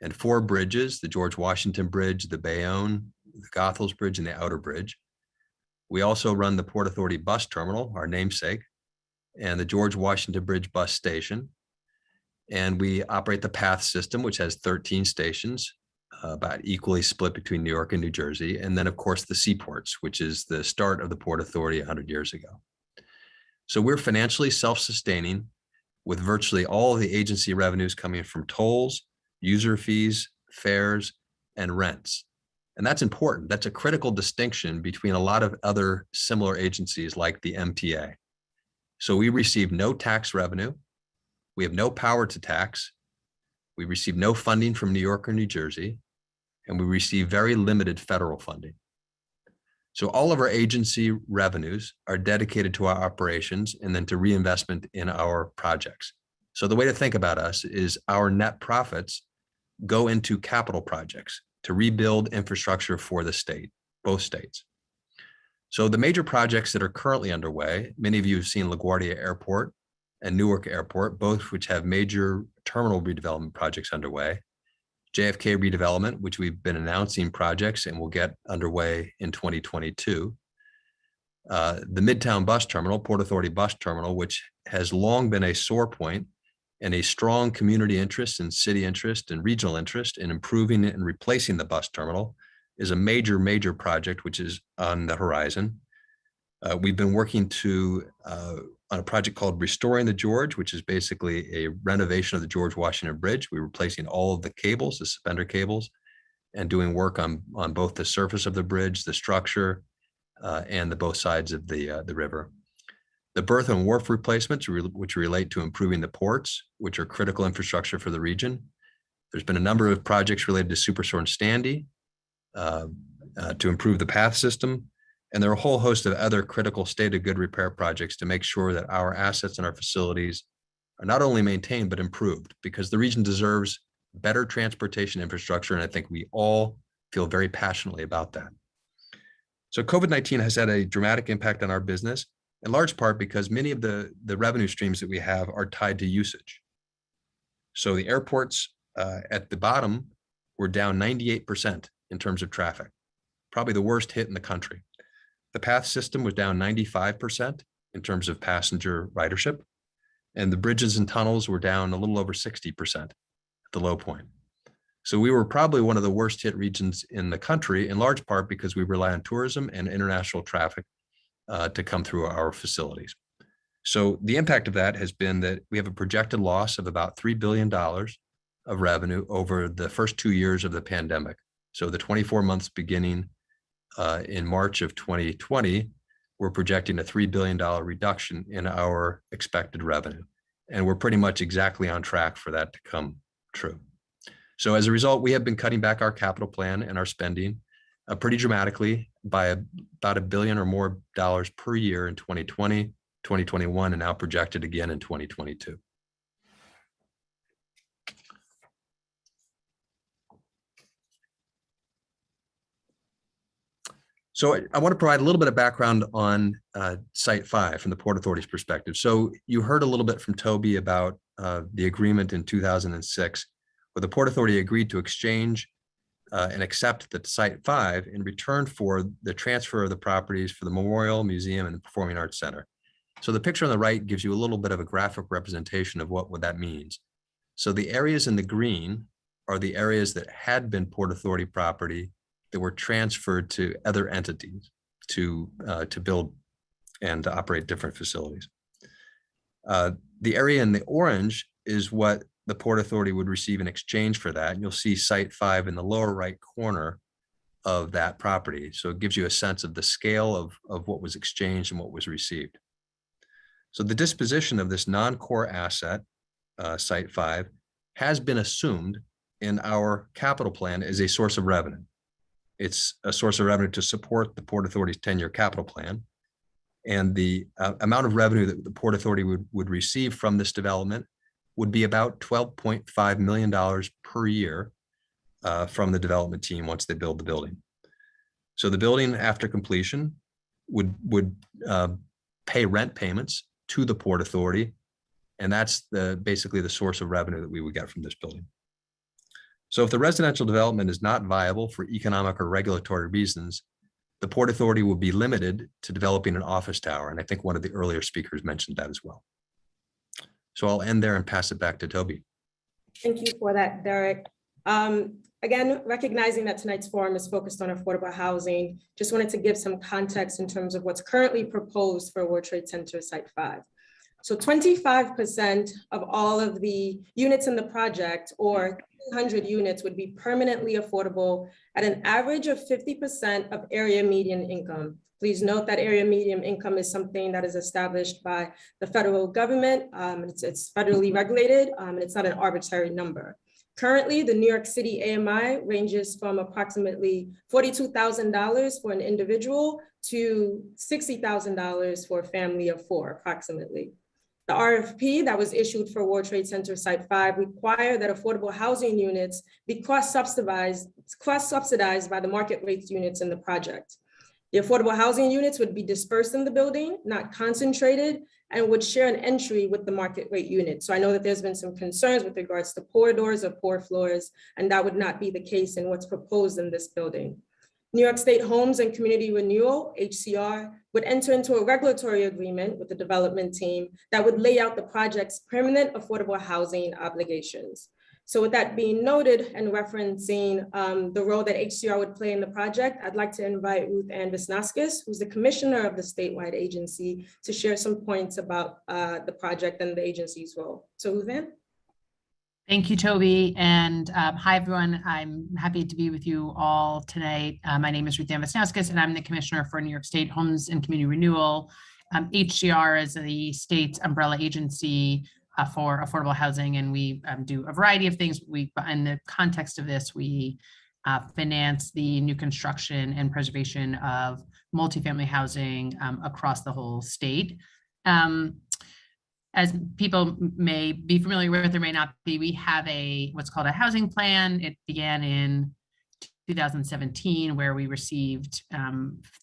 and 4 bridges: the George Washington Bridge, the Bayonne, the Goethals Bridge, and the Outer Bridge. We also run the Port Authority Bus Terminal, our namesake, and the George Washington Bridge Bus Station. And we operate the PATH system, which has 13 stations, about equally split between New York and New Jersey. And then, of course, the seaports, which is the start of the Port Authority 100 years ago. So we're financially self-sustaining, with virtually all of the agency revenues coming from tolls, user fees, fares, and rents. And that's important. That's a critical distinction between a lot of other similar agencies like the MTA. So we receive no tax revenue. We have no power to tax. We receive no funding from New York or New Jersey, and we receive very limited federal funding. So all of our agency revenues are dedicated to our operations and then to reinvestment in our projects. So the way to think about us is our net profits go into capital projects to rebuild infrastructure for the state, both states. So the major projects that are currently underway, many of you have seen LaGuardia Airport and Newark Airport, both which have major terminal redevelopment projects underway. JFK redevelopment, which we've been announcing projects and will get underway in 2022. The Midtown Bus Terminal, Port Authority Bus Terminal, which has long been a sore point and a strong community interest and city interest and regional interest in improving and replacing the bus terminal, is a major, major project which is on the horizon. We've been working on a project called Restoring the George, which is basically a renovation of the George Washington Bridge. We're replacing all of the cables, the suspender cables, and doing work on both the surface of the bridge, the structure, and the both sides of the river. The berth and wharf replacements, which relate to improving the ports, which are critical infrastructure for the region. There's been a number of projects related to Superstorm Sandy to improve the path system. And there are a whole host of other critical state of good repair projects to make sure that our assets and our facilities are not only maintained, but improved, because the region deserves better transportation infrastructure. And I think we all feel very passionately about that. So COVID-19 has had a dramatic impact on our business, in large part because many of the revenue streams that we have are tied to usage. So the airports at the bottom were down 98% in terms of traffic, probably the worst hit in the country. The path system was down 95% in terms of passenger ridership, and the bridges and tunnels were down a little over 60% at the low point. So we were probably one of the worst hit regions in the country, in large part because we rely on tourism and international traffic to come through our facilities. So the impact of that has been that we have a projected loss of about $3 billion of revenue over the first 2 years of the pandemic. So the 24 months beginning in March of 2020, we're projecting a $3 billion reduction in our expected revenue. And we're pretty much exactly on track for that to come true. So as a result, we have been cutting back our capital plan and our spending pretty dramatically by about $1 billion or more per year in 2020, 2021, and now projected again in 2022. So I want to provide a little bit of background on Site 5 from the Port Authority's perspective. So you heard a little bit from Toby about the agreement in 2006, where the Port Authority agreed to exchange and accept the Site 5 in return for the transfer of the properties for the Memorial, Museum, and the Performing Arts Center. So the picture on the right gives you a little bit of a graphic representation of what that means. So the areas in the green are the areas that had been Port Authority property that were transferred to other entities to build and to operate different facilities. The area in the orange is what the Port Authority would receive in exchange for that. And you'll see Site 5 in the lower right corner of that property. So it gives you a sense of the scale of what was exchanged and what was received. So the disposition of this non-core asset, Site 5, has been assumed in our capital plan as a source of revenue. It's a source of revenue to support the Port Authority's 10-year capital plan. And the amount of revenue that the Port Authority would receive from this development would be about $12.5 million per year from the development team once they build the building. So the building after completion would pay rent payments to the Port Authority. And that's basically the source of revenue that we would get from this building. So if the residential development is not viable for economic or regulatory reasons, the Port Authority will be limited to developing an office tower. And I think one of the earlier speakers mentioned that as well. So I'll end there and pass it back to Toby. Thank you for that, Derek. Again, recognizing that tonight's forum is focused on affordable housing, just wanted to give some context in terms of what's currently proposed for World Trade Center Site 5. So 25% of all of the units in the project, or 200 units, would be permanently affordable at an average of 50% of area median income. Please note that area median income is something that is established by the federal government. It's federally regulated, and it's not an arbitrary number. Currently, the New York City AMI ranges from approximately $42,000 for an individual to $60,000 for a family of 4, approximately. The RFP that was issued for World Trade Center Site 5 required that affordable housing units be cross-subsidized by the market rates units in the project. The affordable housing units would be dispersed in the building, not concentrated, and would share an entry with the market rate unit. So I know that there's been some concerns with regards to poor doors or poor floors, and that would not be the case in what's proposed in this building. New York State Homes and Community Renewal, HCR, would enter into a regulatory agreement with the development team that would lay out the project's permanent affordable housing obligations. So with that being noted and referencing the role that HCR would play in the project, I'd like to invite RuthAnne Visnauskas, who's the commissioner of the statewide agency, to share some points about the project and the agency's role. So RuthAnne. Thank you, Toby. And hi, everyone. I'm happy to be with you all today. My name is RuthAnne Visnauskas, and I'm the Commissioner for New York State Homes and Community Renewal. HCR is the state's umbrella agency for affordable housing, and we do a variety of things. In the context of this, we finance the new construction and preservation of multifamily housing across the whole state. As people may be familiar with or may not be, we have what's called a housing plan. It began in 2017, where we received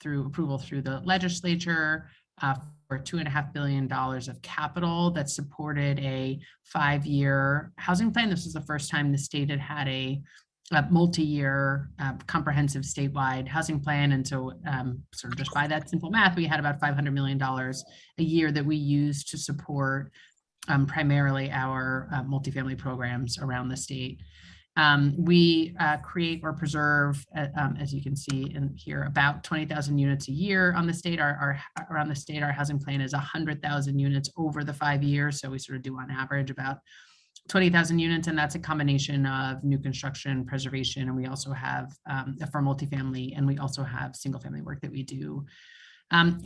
through approval through the legislature for $2.5 billion of capital that supported a 5-year housing plan. This was the first time the state had a multi-year comprehensive statewide housing plan. And so sort of just by that simple math, we had about $500 million a year that we used to support primarily our multifamily programs around the state. We create or preserve, as you can see in here, about 20,000 units a year on the state. Around the state, our housing plan is 100,000 units over the 5 years. So we sort of do on average about 20,000 units, and that's a combination of new construction, preservation, and we also have for multifamily, and we also have single family work that we do.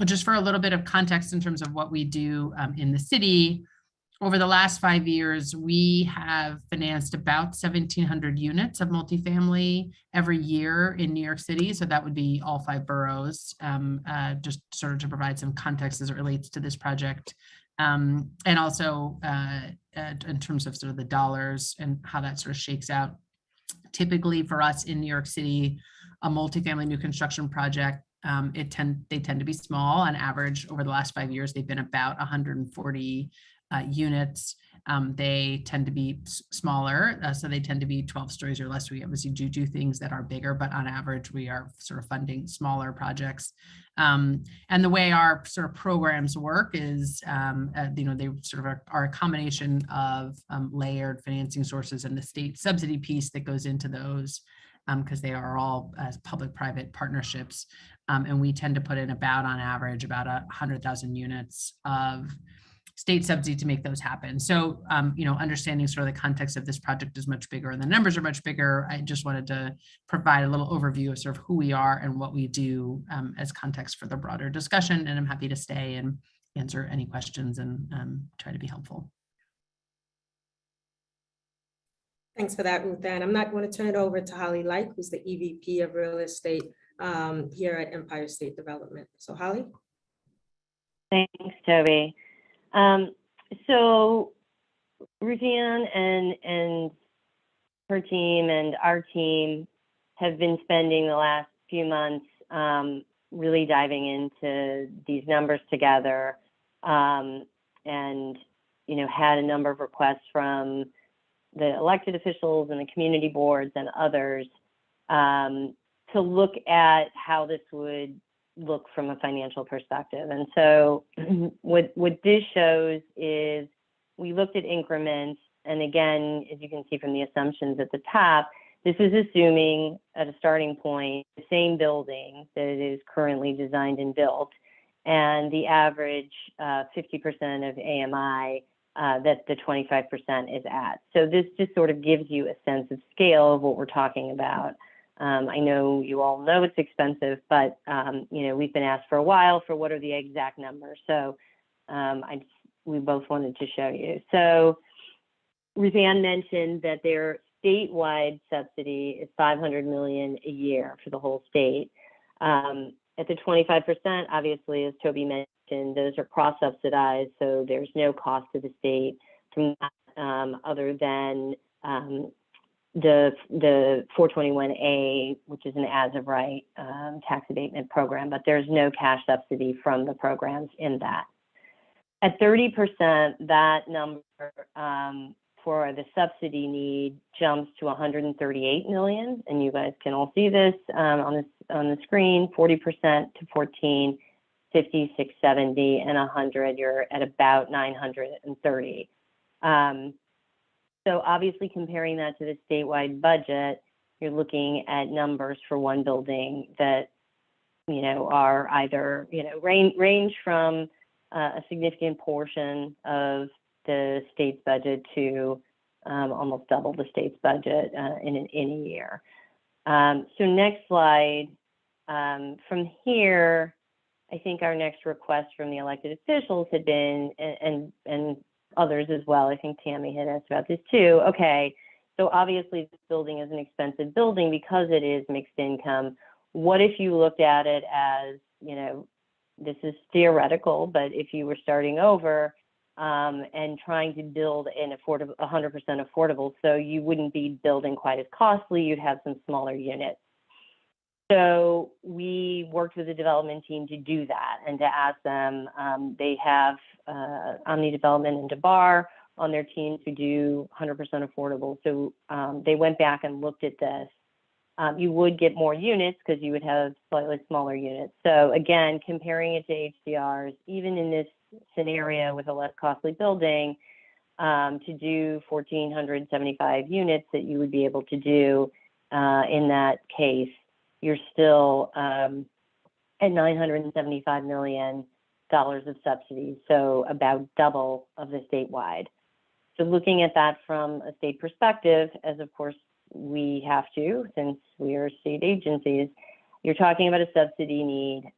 Just for a little bit of context in terms of what we do in the city, over the last 5 years, we have financed about 1,700 units of multifamily every year in New York City. So that would be all 5 boroughs, just sort of to provide some context as it relates to this project. And also in terms of sort of the dollars and how that sort of shakes out. Typically for us in New York City, a multifamily new construction project, they tend to be small. On average, over the last 5 years, they've been about 140 units. They tend to be smaller, so they tend to be 12 stories or less. We obviously do things that are bigger, but on average, we are sort of funding smaller projects. And the way our sort of programs work is, they sort of are a combination of layered financing sources and the state subsidy piece that goes into those, because they are all public-private partnerships. And we tend to put in about, on average, about 100,000 units of state subsidy to make those happen. So, understanding sort of the context of this project is much bigger and the numbers are much bigger. I just wanted to provide a little overview of sort of who we are and what we do as context for the broader discussion. And I'm happy to stay and answer any questions and try to be helpful. Thanks for that, RuthAnne. I'm not going to turn it over to Holly Like, who's the EVP of Real Estate here at Empire State Development. So Holly. Thanks, Toby. So RuthAnne and her team and our team have been spending the last few months really diving into these numbers together, and had a number of requests from the elected officials and the community boards and others to look at how this would look from a financial perspective. And so what this shows is we looked at increments, and again, as you can see from the assumptions at the top, this is assuming at a starting point the same building that it is currently designed and built, and the average 50% of AMI that the 25% is at. So this just sort of gives you a sense of scale of what we're talking about. I know you all know it's expensive, but we've been asked for a while for what are the exact numbers. So we both wanted to show you. So RuthAnne mentioned that their statewide subsidy is $500 million a year for the whole state. At the 25%, obviously, as Toby mentioned, and those are cross-subsidized, so there's no cost to the state from that, other than the 421A, which is an as-of-right tax abatement program, but there's no cash subsidy from the programs in that. At 30%, that number for the subsidy need jumps to 138 million, and you guys can all see this on the screen. 40% to 14, 50, 6, 70, and 100. You're at about 930. So obviously, comparing that to the statewide budget, you're looking at numbers for one building that are either range from a significant portion of the state's budget to almost double the state's budget in a year. So next slide. From here, I think our next request from the elected officials had been, and others as well, I think Tammy had asked about this too. Okay, so obviously this building is an expensive building because it is mixed income. What if you looked at it as, this is theoretical, but if you were starting over, and trying to build an 100% affordable, so you wouldn't be building quite as costly, you'd have some smaller units. So we worked with the development team to do that and to ask them, they have Omni Development and DeBar on their team to do 100% affordable. So they went back and looked at this. You would get more units because you would have slightly smaller units. So again, comparing it to HDRs, even in this scenario with a less costly building, to do 1,475 units that you would be able to do in that case, you're still at $975 million of subsidies, so about double of the statewide. So looking at that from a state perspective, as of course we have to, since we are state agencies, you're talking about a subsidy need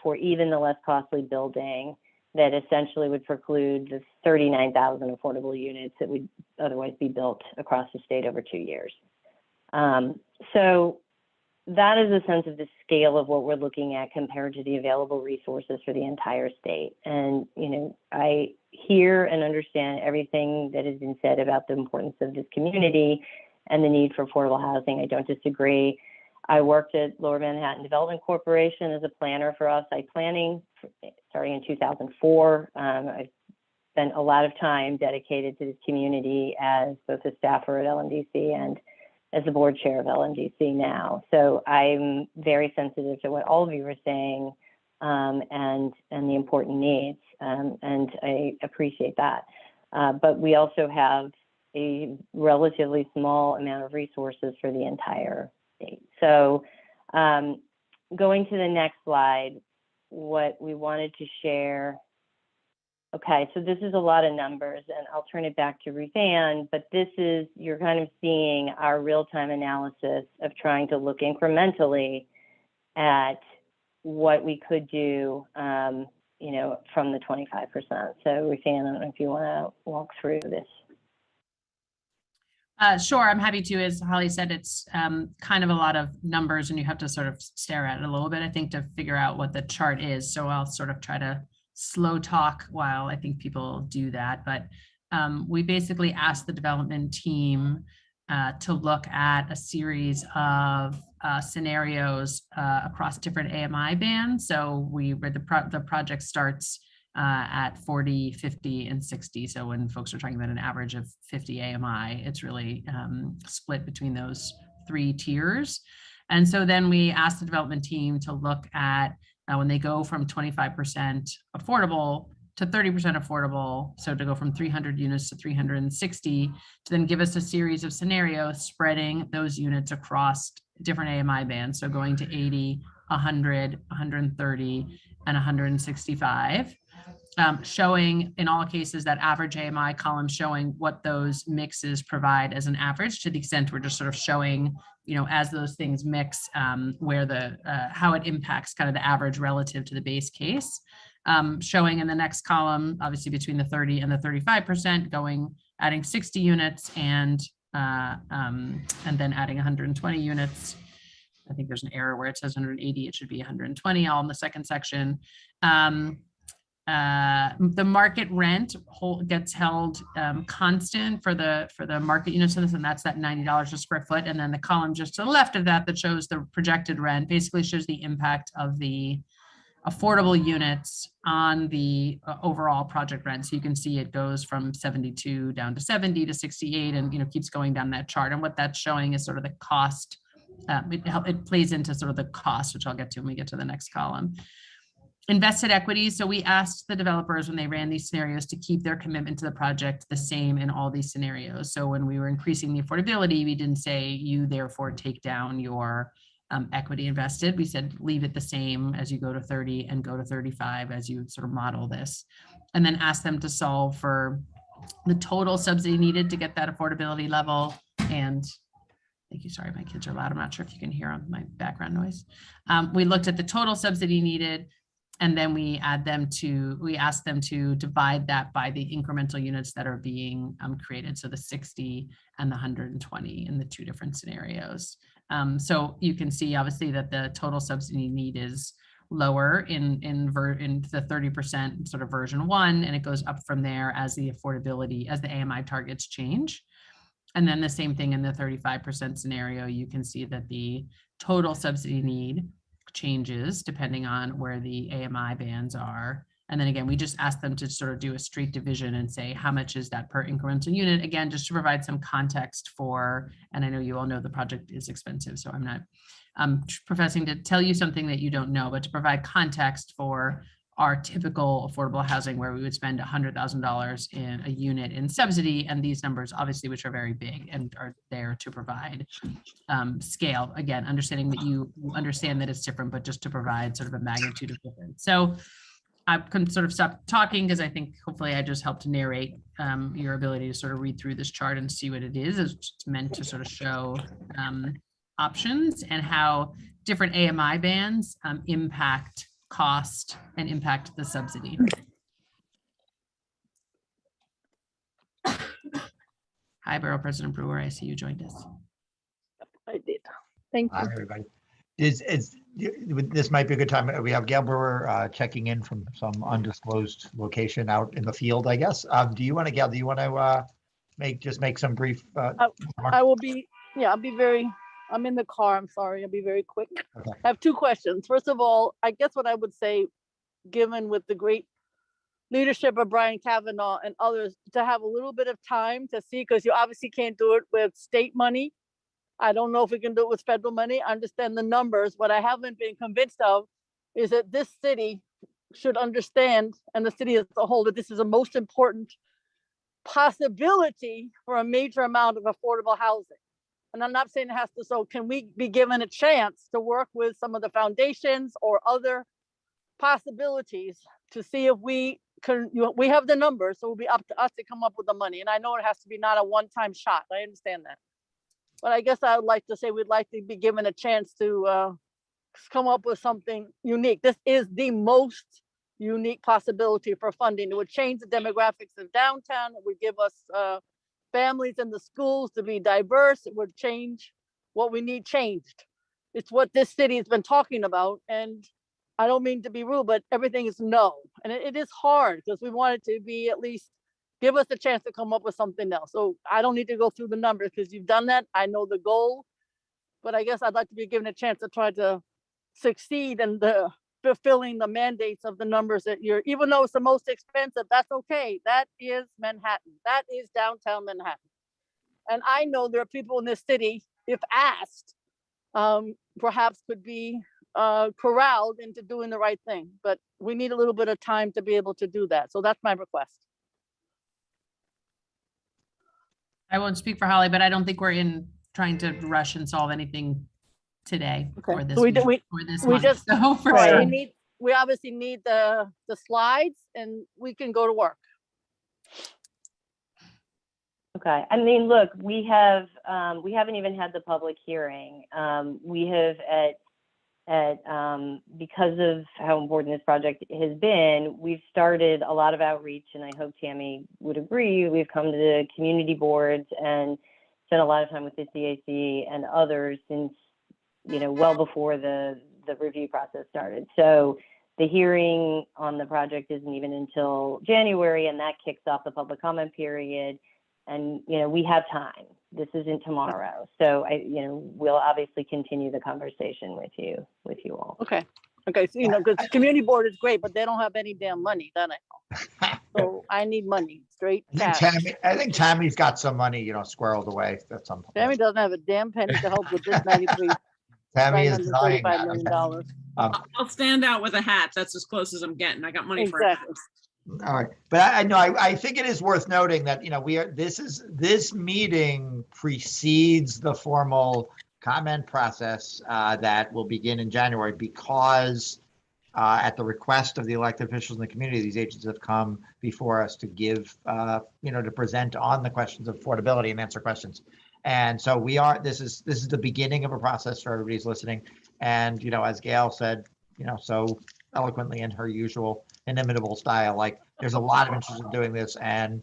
for even the less costly building that essentially would preclude the 39,000 affordable units that would otherwise be built across the state over 2 years. So that is a sense of the scale of what we're looking at compared to the available resources for the entire state. And, I hear and understand everything that has been said about the importance of this community and the need for affordable housing. I don't disagree. I worked at Lower Manhattan Development Corporation as a planner for off-site planning starting in 2004. I spent a lot of time dedicated to this community as both a staffer at LMDC and as the board chair of LMDC now. So I'm very sensitive to what all of you are saying and the important needs, and I appreciate that. But we also have a relatively small amount of resources for the entire state. So going to the next slide, what we wanted to share. Okay, so this is a lot of numbers, and I'll turn it back to RuthAnne, but this is, you're kind of seeing our real-time analysis of trying to look incrementally at what we could do, from the 25%. So RuthAnne, I don't know if you want to walk through this. Sure, I'm happy to. As Holly said, it's kind of a lot of numbers and you have to sort of stare at it a little bit, I think, to figure out what the chart is. So I'll sort of try to slow talk while I think people do that. But we basically asked the development team to look at a series of scenarios across different AMI bands. So the project starts at 40, 50, and 60. So when folks are talking about an average of 50 AMI, it's really split between those three tiers. And so then we asked the development team to look at when they go from 25% affordable to 30% affordable, so to go from 300 units to 360, to then give us a series of scenarios spreading those units across different AMI bands. So going to 80, 100, 130, and 165. Showing in all cases that average AMI column showing what those mixes provide as an average, to the extent we're just sort of showing, as those things mix, where how it impacts kind of the average relative to the base case. Showing in the next column, obviously between the 30 and the 35%, adding 60 units and then adding 120 units. I think there's an error where it says 180, it should be 120, all in the second section. The market rent gets held constant for the market units, and that's that $90 a square foot. And then the column just to the left of that shows the projected rent basically shows the impact of the affordable units on the overall project rent. So you can see it goes from 72 down to 70 to 68, and keeps going down that chart. And what that's showing is sort of the cost. It plays into sort of the cost, which I'll get to when we get to the next column. Invested equity. So we asked the developers when they ran these scenarios to keep their commitment to the project the same in all these scenarios. So when we were increasing the affordability, we didn't say you therefore take down your equity invested. We said leave it the same as you go to 30 and go to 35 as you sort of model this, and then ask them to solve for the total subsidy needed to get that affordability level. And thank you. Sorry, my kids are loud. I'm not sure if you can hear on my background noise. We looked at the total subsidy needed, and then we asked them to divide that by the incremental units that are being created. So the 60 and the 120 in the two different scenarios. So you can see obviously that the total subsidy need is lower in the 30% sort of version 1, and it goes up from there as the affordability, as the AMI targets change. And then the same thing in the 35% scenario, you can see that the total subsidy need changes depending on where the AMI bands are. And then again, we just asked them to sort of do a straight division and say, how much is that per incremental unit? Again, just to provide some context for, and I know you all know the project is expensive, so I'm not professing to tell you something that you don't know, but to provide context for our typical affordable housing where we would spend $100,000 in a unit in subsidy, and these numbers obviously, which are very big and are there to provide scale. Again, understanding that you understand that it's different, but just to provide sort of a magnitude of difference. So I can sort of stop talking because I think hopefully I just helped to narrate your ability to sort of read through this chart and see what it is. It's meant to sort of show options and how different AMI bands impact cost and impact the subsidy. Hi, Borough President Brewer. I see you joined us. I did. Thank you. Hi, everybody. This might be a good time. We have Gale Brewer checking in from some undisclosed location out in the field, I guess. Do you want to, Gale, do you want to make some brief? I will be, I'll be very, I'm in the car. I'm sorry. I'll be very quick. Okay. I have two questions. First of all, I guess what I would say, given with the great leadership of Brian Kavanagh and others, to have a little bit of time to see, because you obviously can't do it with state money. I don't know if we can do it with federal money. I understand the numbers. What I haven't been convinced of is that this city should understand, and the city as a whole, that this is the most important possibility for a major amount of affordable housing. And I'm not saying it has to, so can we be given a chance to work with some of the foundations or other possibilities to see if we can, we have the numbers, so it'll be up to us to come up with the money. And I know it has to be not a one-time shot. I understand that. But I guess I would like to say we'd like to be given a chance to come up with something unique. This is the most unique possibility for funding. It would change the demographics of downtown. It would give us families in the schools to be diverse. It would change what we need changed. It's what this city has been talking about. And I don't mean to be rude, but everything is no. And it is hard because we want it to be at least give us a chance to come up with something else. So I don't need to go through the numbers because you've done that. I know the goal, but I guess I'd like to be given a chance to try to succeed in the fulfilling the mandates of the numbers that you're, even though it's the most expensive, that's okay. That is Manhattan. That is downtown Manhattan. And I know there are people in this city, if asked, perhaps could be corralled into doing the right thing, but we need a little bit of time to be able to do that. So that's my request. I won't speak for Holly, but I don't think we're in trying to rush and solve anything today or this week or this month. Just, so for right, sure. we obviously need the slides and we can go to work. Okay. I mean, look, we haven't even had the public hearing. We have because of how important this project has been, we've started a lot of outreach, and I hope Tammy would agree. We've come to the community boards and spent a lot of time with the CAC and others since, well before the review process started. So the hearing on the project isn't even until January, and that kicks off the public comment period. And, we have time. This isn't tomorrow. So we'll obviously continue the conversation with you all. Okay. Okay. So, because community board is great, but they don't have any damn money, that I know. So I need money, straight cash. I think Tammy's got some money, squirreled away at some point. Tammy doesn't have a damn penny to help with this 93. Tammy is denying $935 that. million. I'll stand out with a hat. That's as close as I'm getting. I got money for a hat. Exactly. All right, but I know I think it is worth noting that this meeting precedes the formal comment process that will begin in January, because at the request of the elected officials in the community, these agents have come before us to give to present on the questions of affordability and answer questions. And so this is the beginning of a process for everybody who's listening. And as Gail said, so eloquently in her usual inimitable style, like there's a lot of interest in doing this, and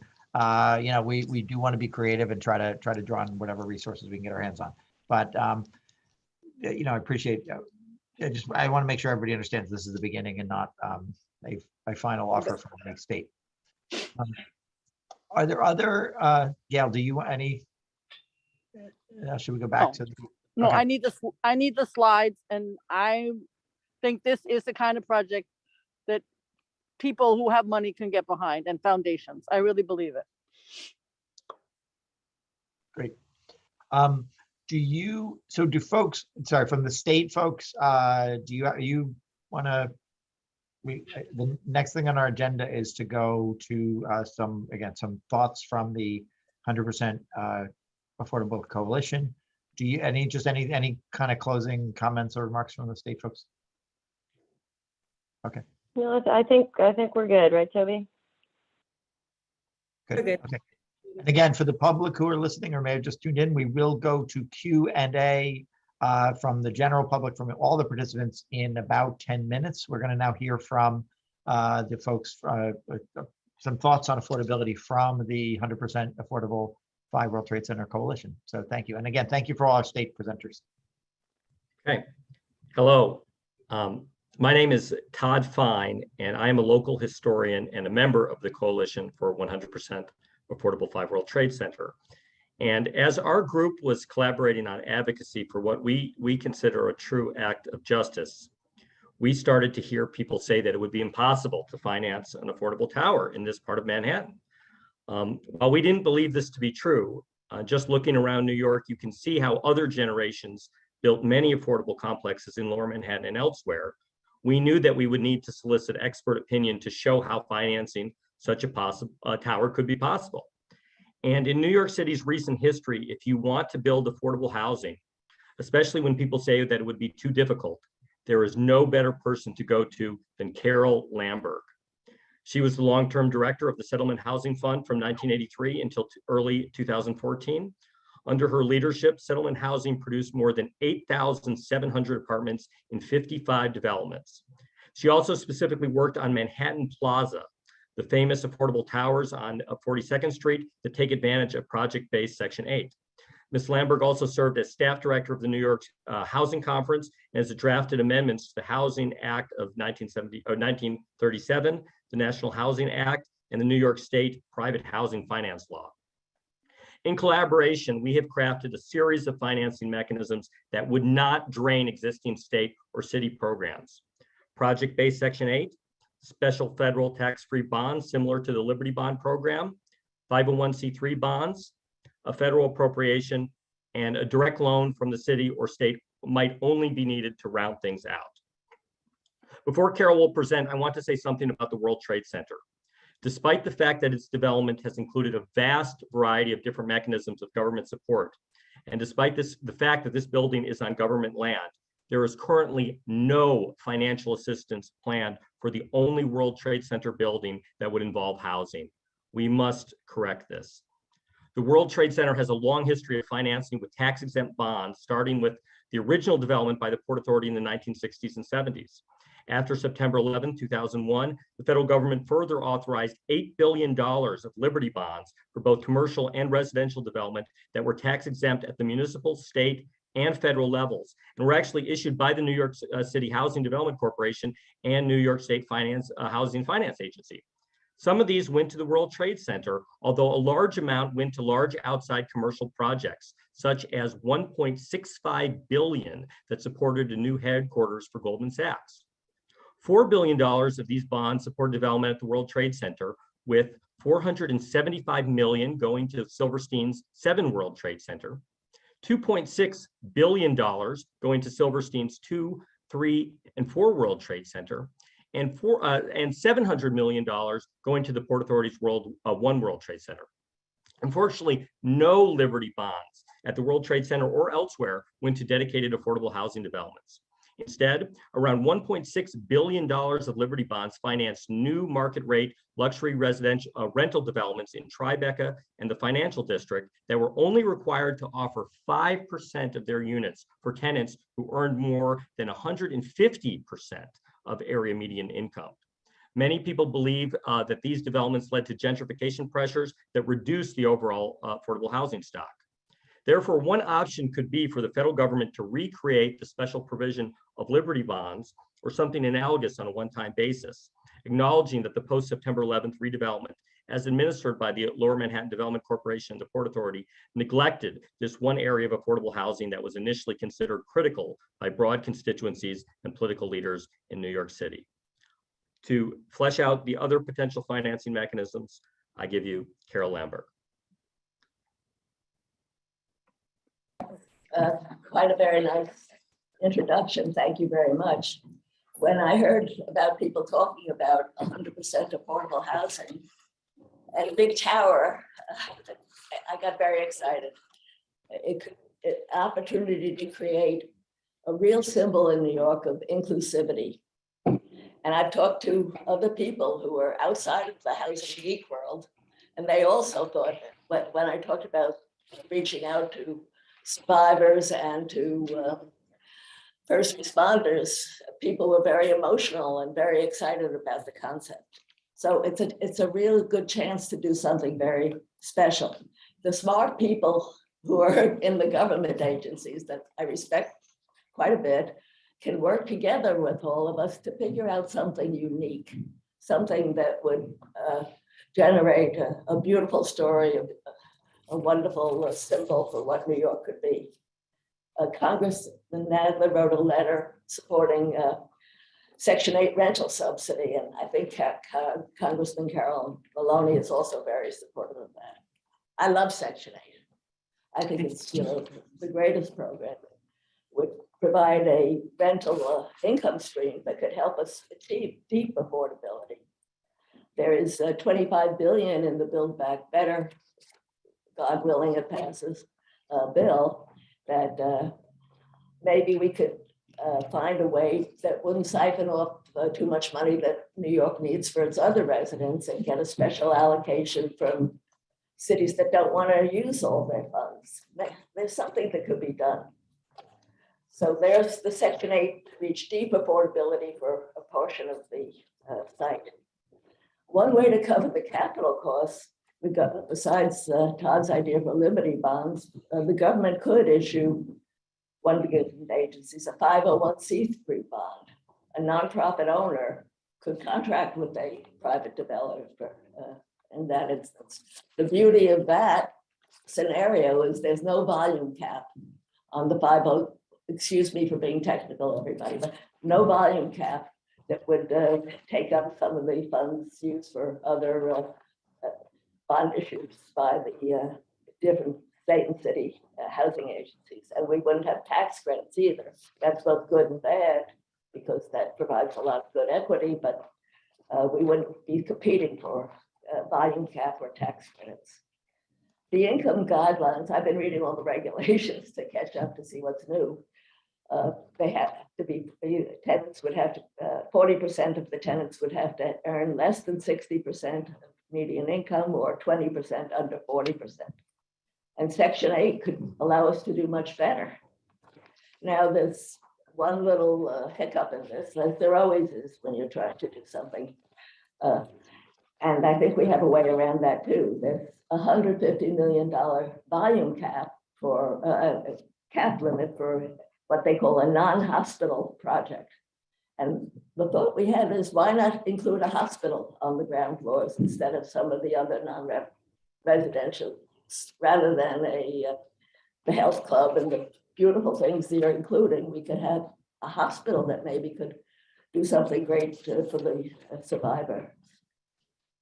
we do want to be creative and try to draw on whatever resources we can get our hands on. But I appreciate. I want to make sure everybody understands this is the beginning and not a final offer from the state. Are there other? Gail, do you want any? Should we go back to? No, okay. I need the slides, and I think this is the kind of project that people who have money can get behind, and foundations. I really believe it. Great. Do folks, sorry, from the state folks, do you want to, the next thing on our agenda is to go to some thoughts from the 100% Affordable Coalition. Do you, any kind of closing comments or remarks from the state folks? Okay. No, I think we're good, right, Toby? Good. Okay. And again, for the public who are listening or may have just tuned in, we will go to Q&A from the general public, from all the participants, in about 10 minutes. We're going to now hear from the folks, some thoughts on affordability from the 100% Affordable 5 World Trade Center Coalition. So thank you. And again, thank you for all our state presenters. Okay. Hello. My name is Todd Fine, and I am a local historian and a member of the Coalition for 100% Affordable 5 World Trade Center. And as our group was collaborating on advocacy for what we consider a true act of justice, we started to hear people say that it would be impossible to finance an affordable tower in this part of Manhattan. While we didn't believe this to be true, just looking around New York, you can see how other generations built many affordable complexes in Lower Manhattan and elsewhere. We knew that we would need to solicit expert opinion to show how financing such a tower could be possible. And in New York City's recent history, if you want to build affordable housing, especially when people say that it would be too difficult, there is no better person to go to than Carol Lamberg. She was the long-term director of the Settlement Housing Fund from 1983 until early 2014. Under her leadership, settlement housing produced more than 8,700 apartments in 55 developments. She also specifically worked on Manhattan Plaza, the famous affordable towers on 42nd Street that take advantage of project-based Section 8. Ms. Lamberg also served as staff director of the New York Housing Conference and has drafted amendments to the Housing Act of 1937, the National Housing Act, and the New York State Private Housing Finance Law. In collaboration, we have crafted a series of financing mechanisms that would not drain existing state or city programs. Project-based Section 8, special federal tax-free bonds similar to the Liberty Bond program, 501c3 bonds, a federal appropriation, and a direct loan from the city or state might only be needed to round things out. Before Carol will present, I want to say something about the World Trade Center. Despite the fact that its development has included a vast variety of different mechanisms of government support, and despite the fact that this building is on government land, there is currently no financial assistance planned for the only World Trade Center building that would involve housing. We must correct this. The World Trade Center has a long history of financing with tax-exempt bonds, starting with the original development by the Port Authority in the 1960s and 70s. After September 11, 2001, the federal government further authorized $8 billion of Liberty bonds for both commercial and residential development that were tax exempt at the municipal, state, and federal levels, and were actually issued by the New York City Housing Development Corporation and New York State Housing Finance Agency. Some of these went to the World Trade Center, although a large amount went to large outside commercial projects, such as $1.65 billion that supported a new headquarters for Goldman Sachs. $4 billion of these bonds support development at the World Trade Center, with $475 million going to Silverstein's 7 World Trade Center, $2.6 billion going to Silverstein's 2, 3, and 4 World Trade Center, and $700 million going to the Port Authority's 1 World Trade Center. Unfortunately, no Liberty bonds at the World Trade Center or elsewhere went to dedicated affordable housing developments. Instead, around $1.6 billion of Liberty bonds financed new market rate luxury residential rental developments in Tribeca and the Financial District that were only required to offer 5% of their units for tenants who earned more than 150% of area median income. Many people believe that these developments led to gentrification pressures that reduced the overall affordable housing stock. Therefore, one option could be for the federal government to recreate the special provision of Liberty bonds or something analogous on a one-time basis, acknowledging that the post-September 11th redevelopment, as administered by the Lower Manhattan Development Corporation and the Port Authority, neglected this one area of affordable housing that was initially considered critical by broad constituencies and political leaders in New York City. To flesh out the other potential financing mechanisms, I give you Carol Lamberg. Quite a very nice introduction. Thank you very much. When I heard about people talking about 100% affordable housing and a big tower, I got very excited. Opportunity to create a real symbol in New York of inclusivity. And I've talked to other people who are outside of the housing geek world, and they also thought, when I talked about reaching out to survivors and to first responders, people were very emotional and very excited about the concept. So it's a real good chance to do something very special. The smart people who are in the government agencies that I respect quite a bit can work together with all of us to figure out something unique, something that would generate a beautiful story, a wonderful symbol for what New York could be. Congressman Nadler wrote a letter supporting Section 8 rental subsidy, and I think Congressman Carol Maloney is also very supportive of that. I love Section 8. I think it's the greatest program. Would provide a rental income stream that could help us achieve deep affordability. There is $25 billion in the Build Back Better, God willing it passes, bill that maybe we could find a way that wouldn't siphon off too much money that New York needs for its other residents and get a special allocation from cities that don't want to use all their funds. There's something that could be done. So there's the Section 8 to reach deep affordability for a portion of the site. One way to cover the capital costs, besides Todd's idea for Liberty bonds, the government could issue one of the government agencies a 501c3 bond. A nonprofit owner could contract with a private developer in that instance. The beauty of that scenario is there's no volume cap on the 50. Excuse me for being technical, everybody, but no volume cap that would take up some of the funds used for other bond issues by the different state and city housing agencies. And we wouldn't have tax credits either. That's both good and bad because that provides a lot of good equity, but we wouldn't be competing for volume cap or tax credits. The income guidelines, I've been reading all the regulations to catch up to see what's new. They have to be, tenants would have to, 40% of the tenants would have to earn less than 60% of median income or 20% under 40%. And Section 8 could allow us to do much better. Now, there's one little hiccup in this, as there always is when you're trying to do something. And I think we have a way around that too. There's $150 million volume cap for cap limit for what they call a non-hospital project. And the thought we had is, why not include a hospital on the ground floors instead of some of the other non-residential, rather than the health club and the beautiful things they're including. We could have a hospital that maybe could do something great for the survivor.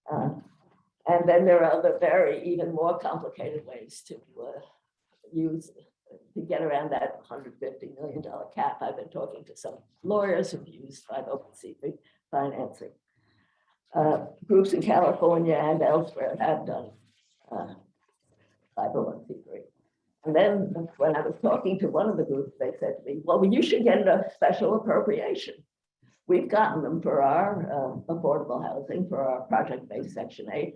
And then there are other even more complicated ways to get around that $150 million cap. I've been talking to some lawyers who've used 501c3 financing. Groups in California and elsewhere have done 501c3. And then when I was talking to one of the groups, they said to me, well, you should get a special appropriation. We've gotten them for our affordable housing, for our project-based Section 8.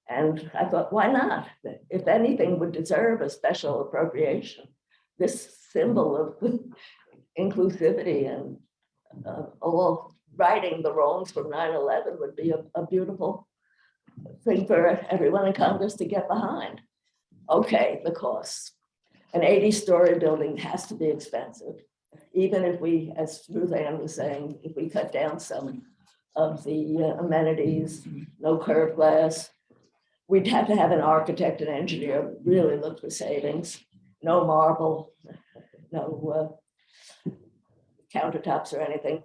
And I thought, why not? If anything would deserve a special appropriation, this symbol of inclusivity and all righting the wrongs from 9/11 would be a beautiful thing for everyone in Congress to get behind. Okay, the costs. An 80-story building has to be expensive. Even if we, as RuthAnne was saying, if we cut down some of the amenities, no curved glass, we'd have to have an architect and engineer really look for savings. No marble, no countertops or anything.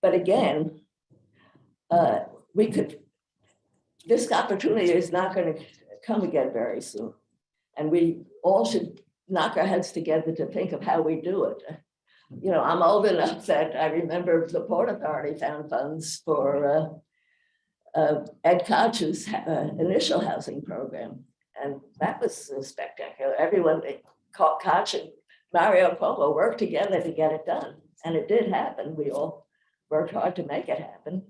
But again, this opportunity is not going to come again very soon. And we all should knock our heads together to think of how we do it. You know, I'm old enough that I remember the Port Authority found funds for Ed Koch's initial housing program. And that was spectacular. Everyone, Koch and Mario Cuomo worked together to get it done. And it did happen. We all worked hard to make it happen.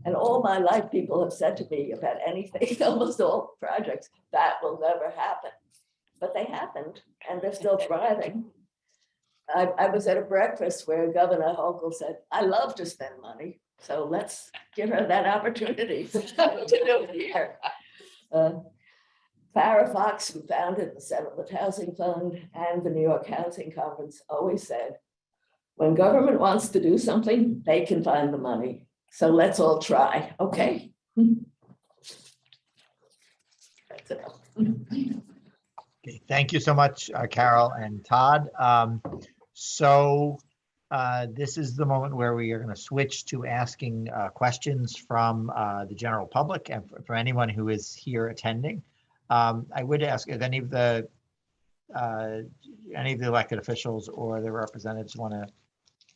And all my life, people have said to me about anything, almost all projects, that will never happen. But they happened, and they're still thriving. I was at a breakfast where Governor Hochul said, I love to spend money, so let's give her that opportunity to do it here. Farrah Fox, who founded the Settlement Housing Fund and the New York Housing Conference, always said, when government wants to do something, they can find the money. So let's all try, okay? That's enough. Okay, thank you so much, Carol and Todd. This is the moment where we are going to switch to asking questions from the general public and for anyone who is here attending. I would ask if any of the elected officials or the representatives want to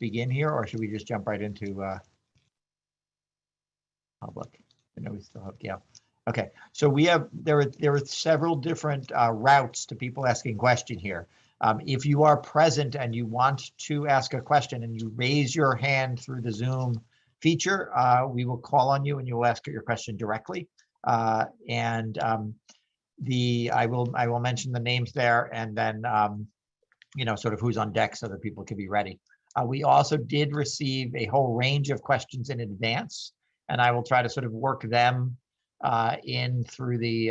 begin here, or should we just jump right into public? I know we still have Gail. Okay, so there are several different routes to people asking question here. If you are present and you want to ask a question and you raise your hand through the Zoom feature, we will call on you and you will ask your question directly. I will mention the names there, and then sort of who's on deck so that people can be ready. We also did receive a whole range of questions in advance, and I will try to sort of work them in through the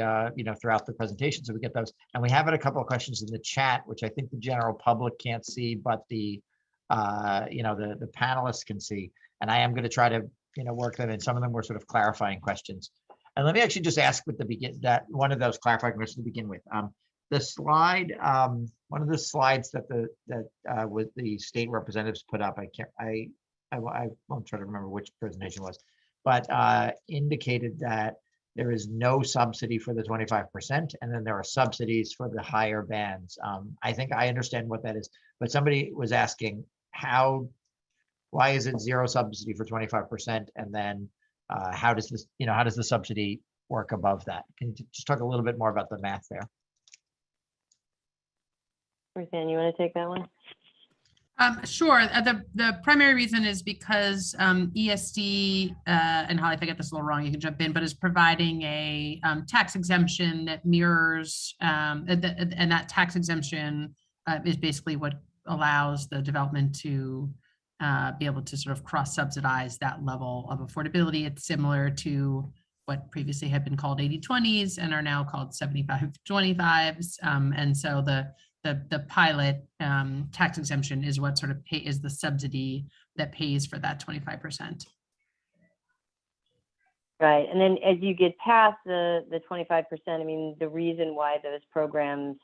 throughout the presentation, so we get those. And we have a couple of questions in the chat, which I think the general public can't see, but the panelists can see. And I am going to try to work them in. Some of them were sort of clarifying questions. And let me actually just ask with that one of those clarifying questions to begin with. The slide, one of the slides that with the state representatives put up, I won't try to remember which presentation it was, but indicated that there is no subsidy for the 25%, and then there are subsidies for the higher bands. I think I understand what that is, but somebody was asking why is it zero subsidy for 25%, and then how does the subsidy work above that? Can you just talk a little bit more about the math there? RuthAnne, you want to take that one? Sure. The primary reason is because ESD, and Holly, if I get this a little wrong, you can jump in, but is providing a tax exemption that mirrors, and that tax exemption is basically what allows the development to be able to sort of cross-subsidize that level of affordability. It's similar to what previously had been called 80/20s and are now called 75/25s. And so the the pilot tax exemption is what sort of is the subsidy that pays for that 25%. Right. And then as you get past the 25%, I mean, the reason why those programs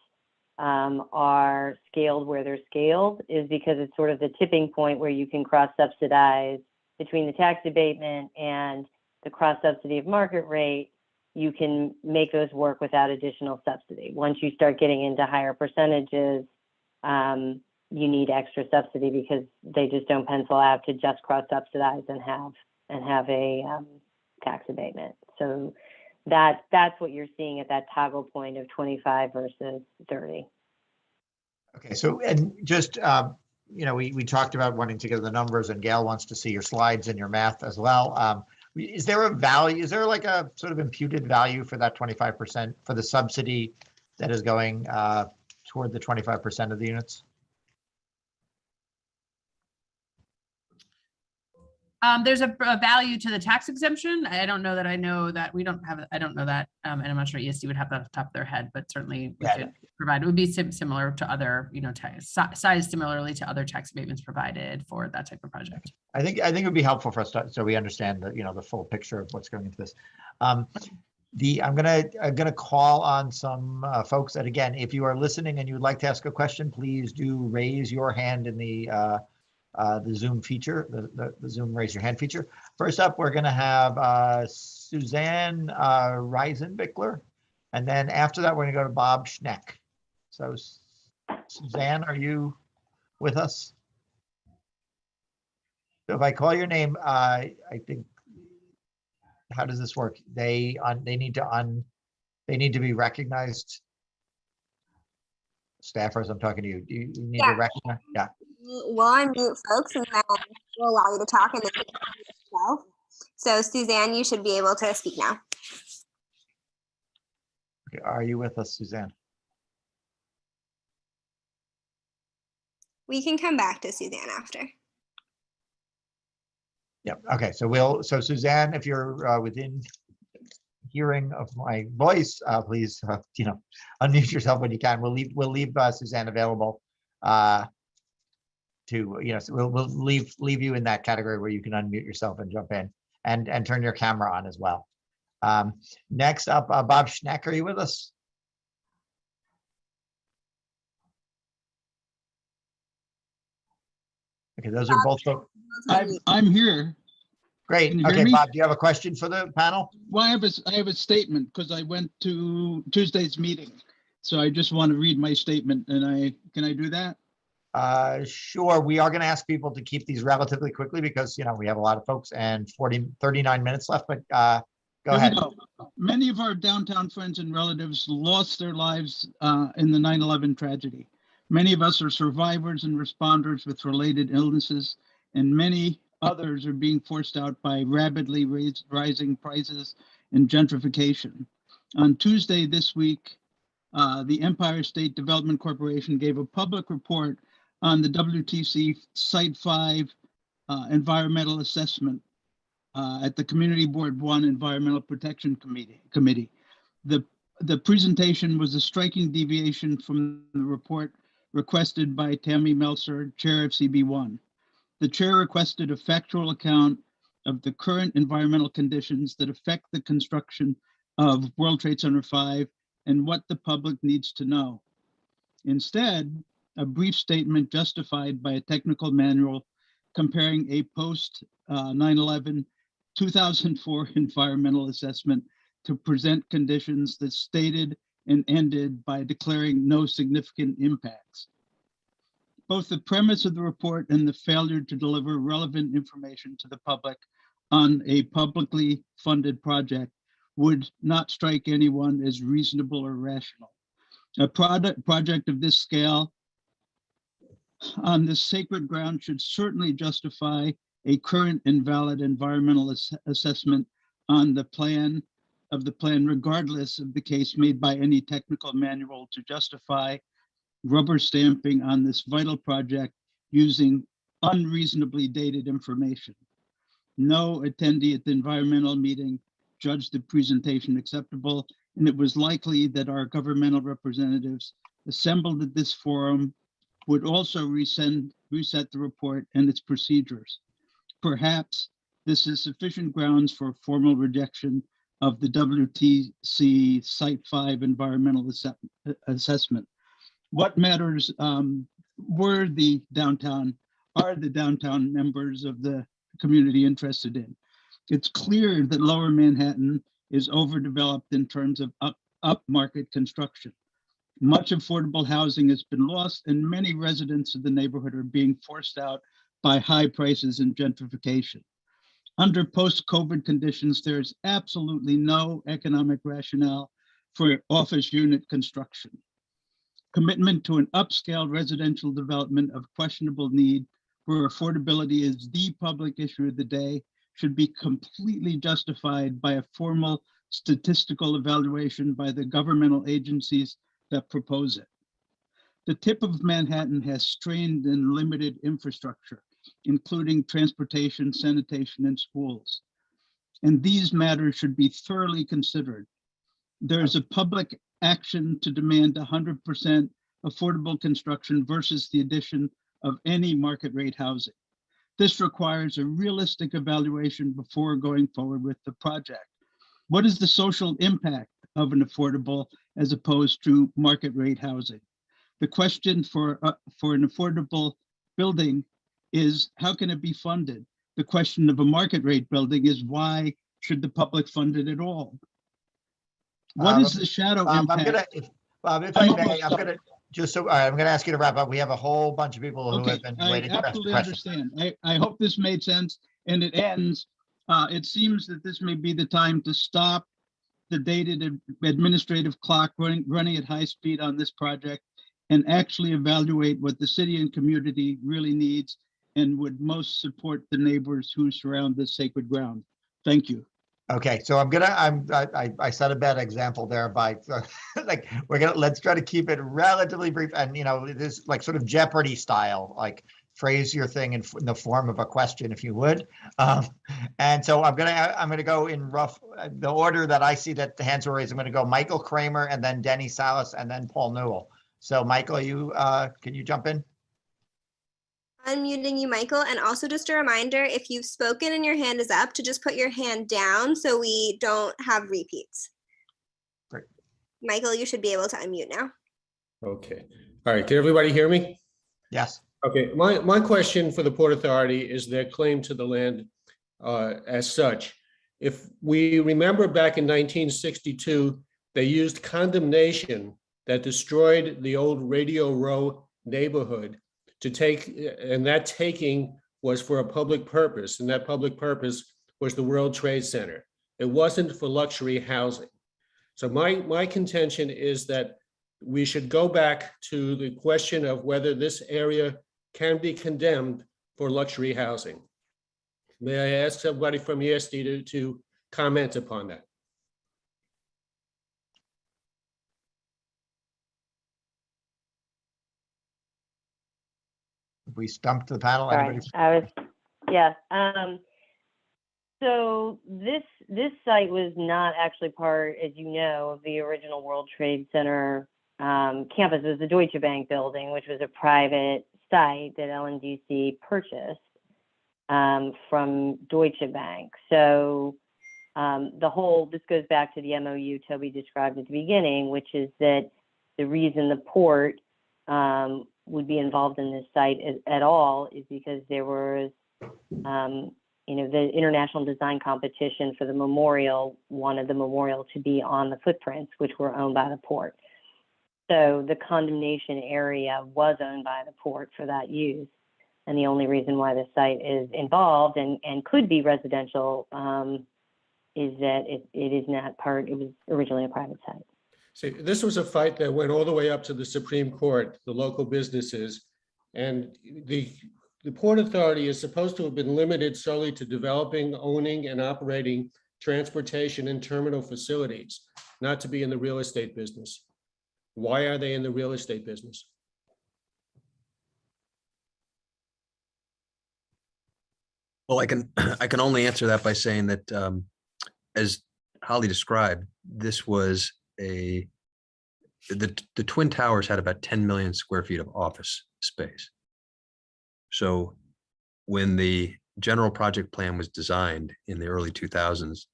are scaled where they're scaled is because it's sort of the tipping point where you can cross subsidize between the tax abatement and the cross subsidy of market rate. You can make those work without additional subsidy. Once you start getting into higher percentages, you need extra subsidy because they just don't pencil out to just cross subsidize and have a tax abatement. So that's what you're seeing at that toggle point of 25 versus 30. Okay, so, and just, you know, we talked about wanting to get the numbers, and Gail wants to see your slides and your math as well. Is there a value, is there like a sort of imputed value for that 25% for the subsidy that is going toward the 25% of the units? There's a value to the tax exemption. I don't know that I know that. We don't have, I don't know that. And I'm not sure ESD would have that off the top of their head, but certainly we could provide, it would be similar to other, you know, size similarly to other tax abatements provided for that type of project. I think it would be helpful for us to, so we understand the, you know, the full picture of what's going into this. I'm gonna call on some folks that, again, if you are listening and you'd like to ask a question, please do raise your hand in the Zoom feature, the Zoom raise your hand feature. First up, we're going to have Suzanne Reisenbichler, and then after that, we're going to go to Bob Schneck. So, Suzanne, are you with us? So if I call your name, I think, how does this work? They need to be recognized. Staffers, I'm talking to you. Do you need to recognize? Yeah. We'll unmute folks and then we'll allow you to talk and then yourself. So Suzanne, you should be able to speak now. Okay, are you with us, Suzanne? We can come back to Suzanne after. Yep. Okay. So Suzanne, if you're within hearing of my voice, please, you know, unmute yourself when you can. We'll leave Suzanne available to, you know, so we'll leave you in that category where you can unmute yourself and jump in and turn your camera on as well. Next up, Bob Schneck, are you with us? Okay, those are both folks. I'm here. Great. Okay, Bob, do you have a question for the panel? Well, I have a statement because I went to Tuesday's meeting. So I just want to read my statement, and can I do that? Sure. We are going to ask people to keep these relatively quickly because, you know, we have a lot of folks and 39 minutes left, but go ahead. Many of our downtown friends and relatives lost their lives in the 9/11 tragedy. Many of us are survivors and responders with related illnesses, and many others are being forced out by rapidly rising prices and gentrification. On Tuesday this week, the Empire State Development Corporation gave a public report on the WTC Site 5 environmental assessment at the Community Board 1 Environmental Protection Committee. The presentation was a striking deviation from the report requested by Tammy Meltzer, chair of CB1. The chair requested a factual account of the current environmental conditions that affect the construction of World Trade Center 5 and what the public needs to know. Instead, a brief statement justified by a technical manual comparing a post 9/11 2004 environmental assessment to present conditions that stated and ended by declaring no significant impacts. Both the premise of the report and the failure to deliver relevant information to the public on a publicly funded project would not strike anyone as reasonable or rational. A project of this scale on this sacred ground should certainly justify a current and valid environmental assessment on the plan, regardless of the case made by any technical manual to justify rubber stamping on this vital project using unreasonably dated information. No attendee at the environmental meeting judged the presentation acceptable, and it was likely that our governmental representatives assembled at this forum would also reset the report and its procedures. Perhaps this is sufficient grounds for formal rejection of the WTC Site 5 environmental assessment. What matters are the downtown members of the community interested in? It's clear that Lower Manhattan is overdeveloped in terms of upmarket construction. Much affordable housing has been lost, and many residents of the neighborhood are being forced out by high prices and gentrification. Under post-COVID conditions, there's absolutely no economic rationale for office unit construction. Commitment to an upscale residential development of questionable need, where affordability is the public issue of the day, should be completely justified by a formal statistical evaluation by the governmental agencies that propose it. The tip of Manhattan has strained and limited infrastructure, including transportation, sanitation, and schools. And these matters should be thoroughly considered. There is a public action to demand 100% affordable construction versus the addition of any market rate housing. This requires a realistic evaluation before going forward with the project. What is the social impact of an affordable as opposed to market rate housing? The question for an affordable building is, how can it be funded? The question of a market rate building is, why should the public fund it at all? What is the shadow impact? Bob, if I may, I'm gonna ask you to wrap up. We have a whole bunch of people who have been waiting to ask absolutely questions. understand. I hope this made sense, and it ends. It seems that this may be the time to stop the dated administrative clock running at high speed on this project and actually evaluate what the city and community really needs and would most support the neighbors who surround this sacred ground. Thank you. Okay, so I set a bad example there by let's try to keep it relatively brief, and this like sort of Jeopardy style, like phrase your thing in the form of a question, if you would. And so I'm gonna go in the order that I see that the hands were raised. I'm gonna go Michael Kramer, and then Denny Salas, and then Paul Newell. So Michael, can you jump in? Unmuting you, Michael, and also just a reminder, if you've spoken and your hand is up, to just put your hand down so we don't have repeats. Great. Michael, you should be able to unmute now. Okay. All right. Can everybody hear me? Yes. Okay. My question for the Port Authority is their claim to the land as such. If we remember back in 1962, they used condemnation that destroyed the old Radio Row neighborhood to take, and that taking was for a public purpose, and that public purpose was the World Trade Center. It wasn't for luxury housing. So my contention is that we should go back to the question of whether this area can be condemned for luxury housing. May I ask somebody from ESD to comment upon that? We stumped the panel. Sorry, so this site was not actually part, as you know, of the original World Trade Center campus. It was the Deutsche Bank building, which was a private site that LNDC purchased from Deutsche Bank. So this goes back to the MOU Toby described at the beginning, which is that the reason the port would be involved in this site at all is because there was, the international design competition for the memorial wanted the memorial to be on the footprints, which were owned by the port. So the condemnation area was owned by the port for that use. And the only reason why the site is involved and could be residential is that it is not part, it was originally a private site. See, this was a fight that went all the way up to the Supreme Court, the local businesses, and the Port Authority is supposed to have been limited solely to developing, owning, and operating transportation and terminal facilities, not to be in the real estate business. Why are they in the real estate business? Well, I can only answer that by saying that, as Holly described, this was a the Twin Towers had about 10 million square feet of office space. So when the general project plan was designed in the early 2000s,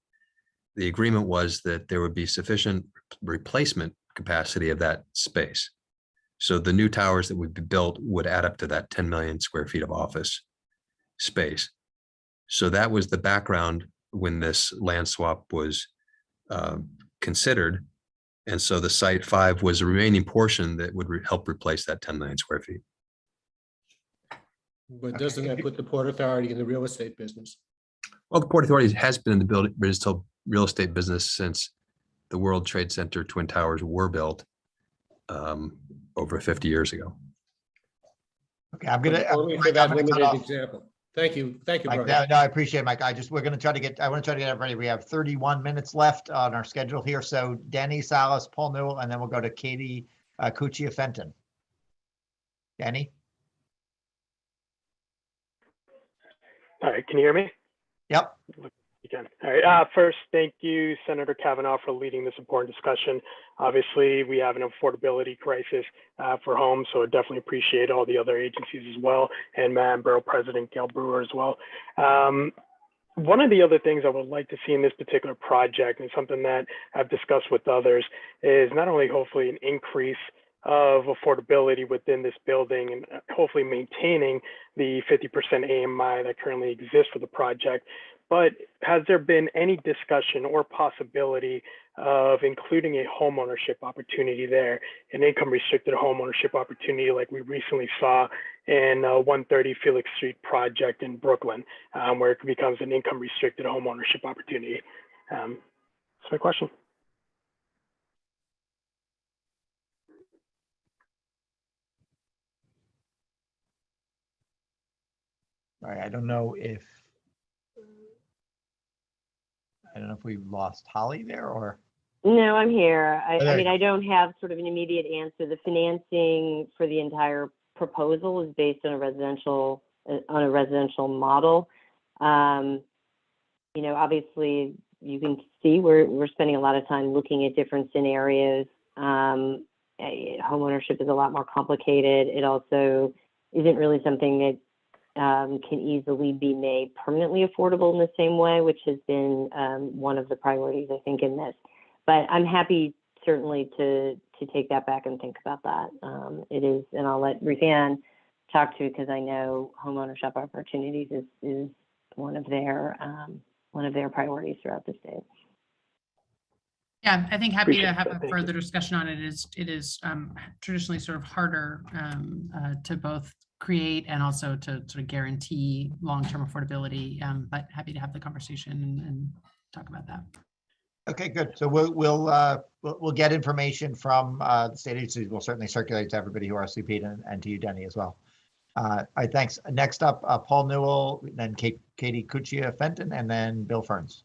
the agreement was that there would be sufficient replacement capacity of that space. So the new towers that would be built would add up to that 10 million square feet of office space. So that was the background when this land swap was considered. And so the Site 5 was a remaining portion that would help replace that 10 million square feet. But doesn't that put the Port Authority in the real estate business? Well, the Port Authority has been in the real estate business since the World Trade Center Twin Towers were built over 50 years ago. Okay, I'm gonna. Only for that limited example. Thank you, Mike, Brian. no, I appreciate it, Mike. I want to try to get everybody. We have 31 minutes left on our schedule here. So Danny Salas, Paul Newell, and then we'll go to Katie Cuccia-Fenton. Danny? All right, can you hear me? Yep. You can. All right, first, thank you, Senator Kavanagh, for leading this important discussion. Obviously, we have an affordability crisis for homes, so I definitely appreciate all the other agencies as well, and Borough President Gale Brewer as well. One of the other things I would like to see in this particular project, and something that I've discussed with others, is not only hopefully an increase of affordability within this building and hopefully maintaining the 50% AMI that currently exists for the project, but has there been any discussion or possibility of including a homeownership opportunity there, an income restricted homeownership opportunity like we recently saw in 130 Felix Street project in Brooklyn, where it becomes an income restricted homeownership opportunity? That's my question. All right, I don't know if we lost Holly there or. No, I'm here. I mean, I don't have sort of an immediate answer. The financing for the entire proposal is based on a residential model. You know, obviously, you can see we're spending a lot of time looking at different scenarios. Homeownership is a lot more complicated. It also isn't really something that can easily be made permanently affordable in the same way, which has been one of the priorities, I think, in this. But I'm happy certainly to take that back and think about that. It is, and I'll let RuthAnne talk to, because I know homeownership opportunities is one of their priorities throughout the state. Yeah, I think happy to have a further discussion on it. It is traditionally sort of harder to both create and also to sort of guarantee long-term affordability, but happy to have the conversation and talk about that. Okay, good. So we'll get information from the state agencies. We'll certainly circulate to everybody who RSVP'd and to you, Denny, as well. All right, thanks. Next up, Paul Newell, then Katie Cuccia-Fenton, and then Bill Ferns.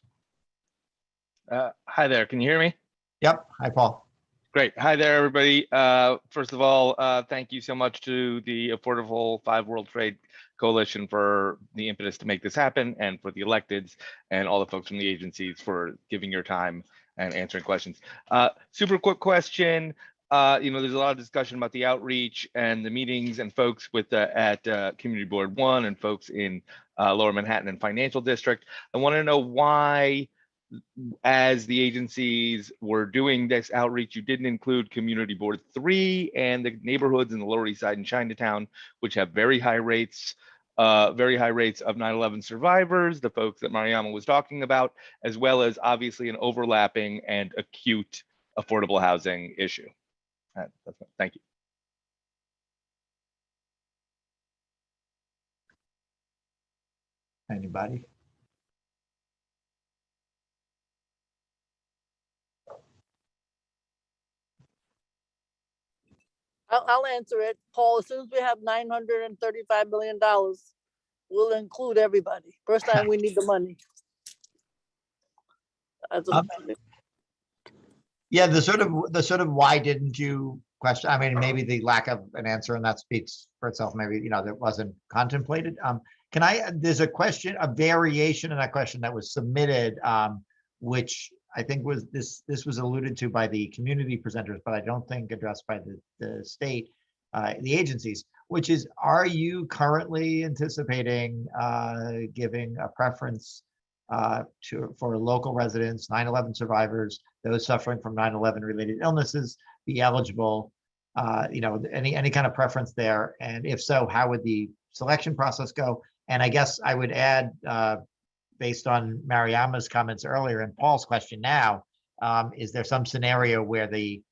Hi there, can you hear me? Yep, hi, Paul. Great, hi there, everybody. First of all, thank you so much to the Affordable 5 World Trade Coalition for the impetus to make this happen, and for the electeds and all the folks from the agencies for giving your time and answering questions. Super quick question. You know, there's a lot of discussion about the outreach and the meetings and folks with at Community Board 1 and folks in Lower Manhattan and Financial District. I want to know why, as the agencies were doing this outreach, you didn't include Community Board 3 and the neighborhoods in the Lower East Side and Chinatown, which have very high rates of 9/11 survivors, the folks that Mariama was talking about, as well as obviously an overlapping and acute affordable housing issue. Thank you. Anybody? I'll answer it. Paul, as soon as we have $935 million, we'll include everybody. First time we need the money. Yeah, the sort of why didn't you question? I mean, maybe the lack of an answer, and that speaks for itself. Maybe, you know, that wasn't contemplated. There's a question, a variation in that question that was submitted, which I think this was alluded to by the community presenters, but I don't think addressed by the state, the agencies, which is, are you currently anticipating giving a preference for local residents, 9/11 survivors, those suffering from 9/11 related illnesses, be eligible? Any kind of preference there, and if so, how would the selection process go? And I guess I would add, based on Mariama's comments earlier and Paul's question now, is there some scenario where the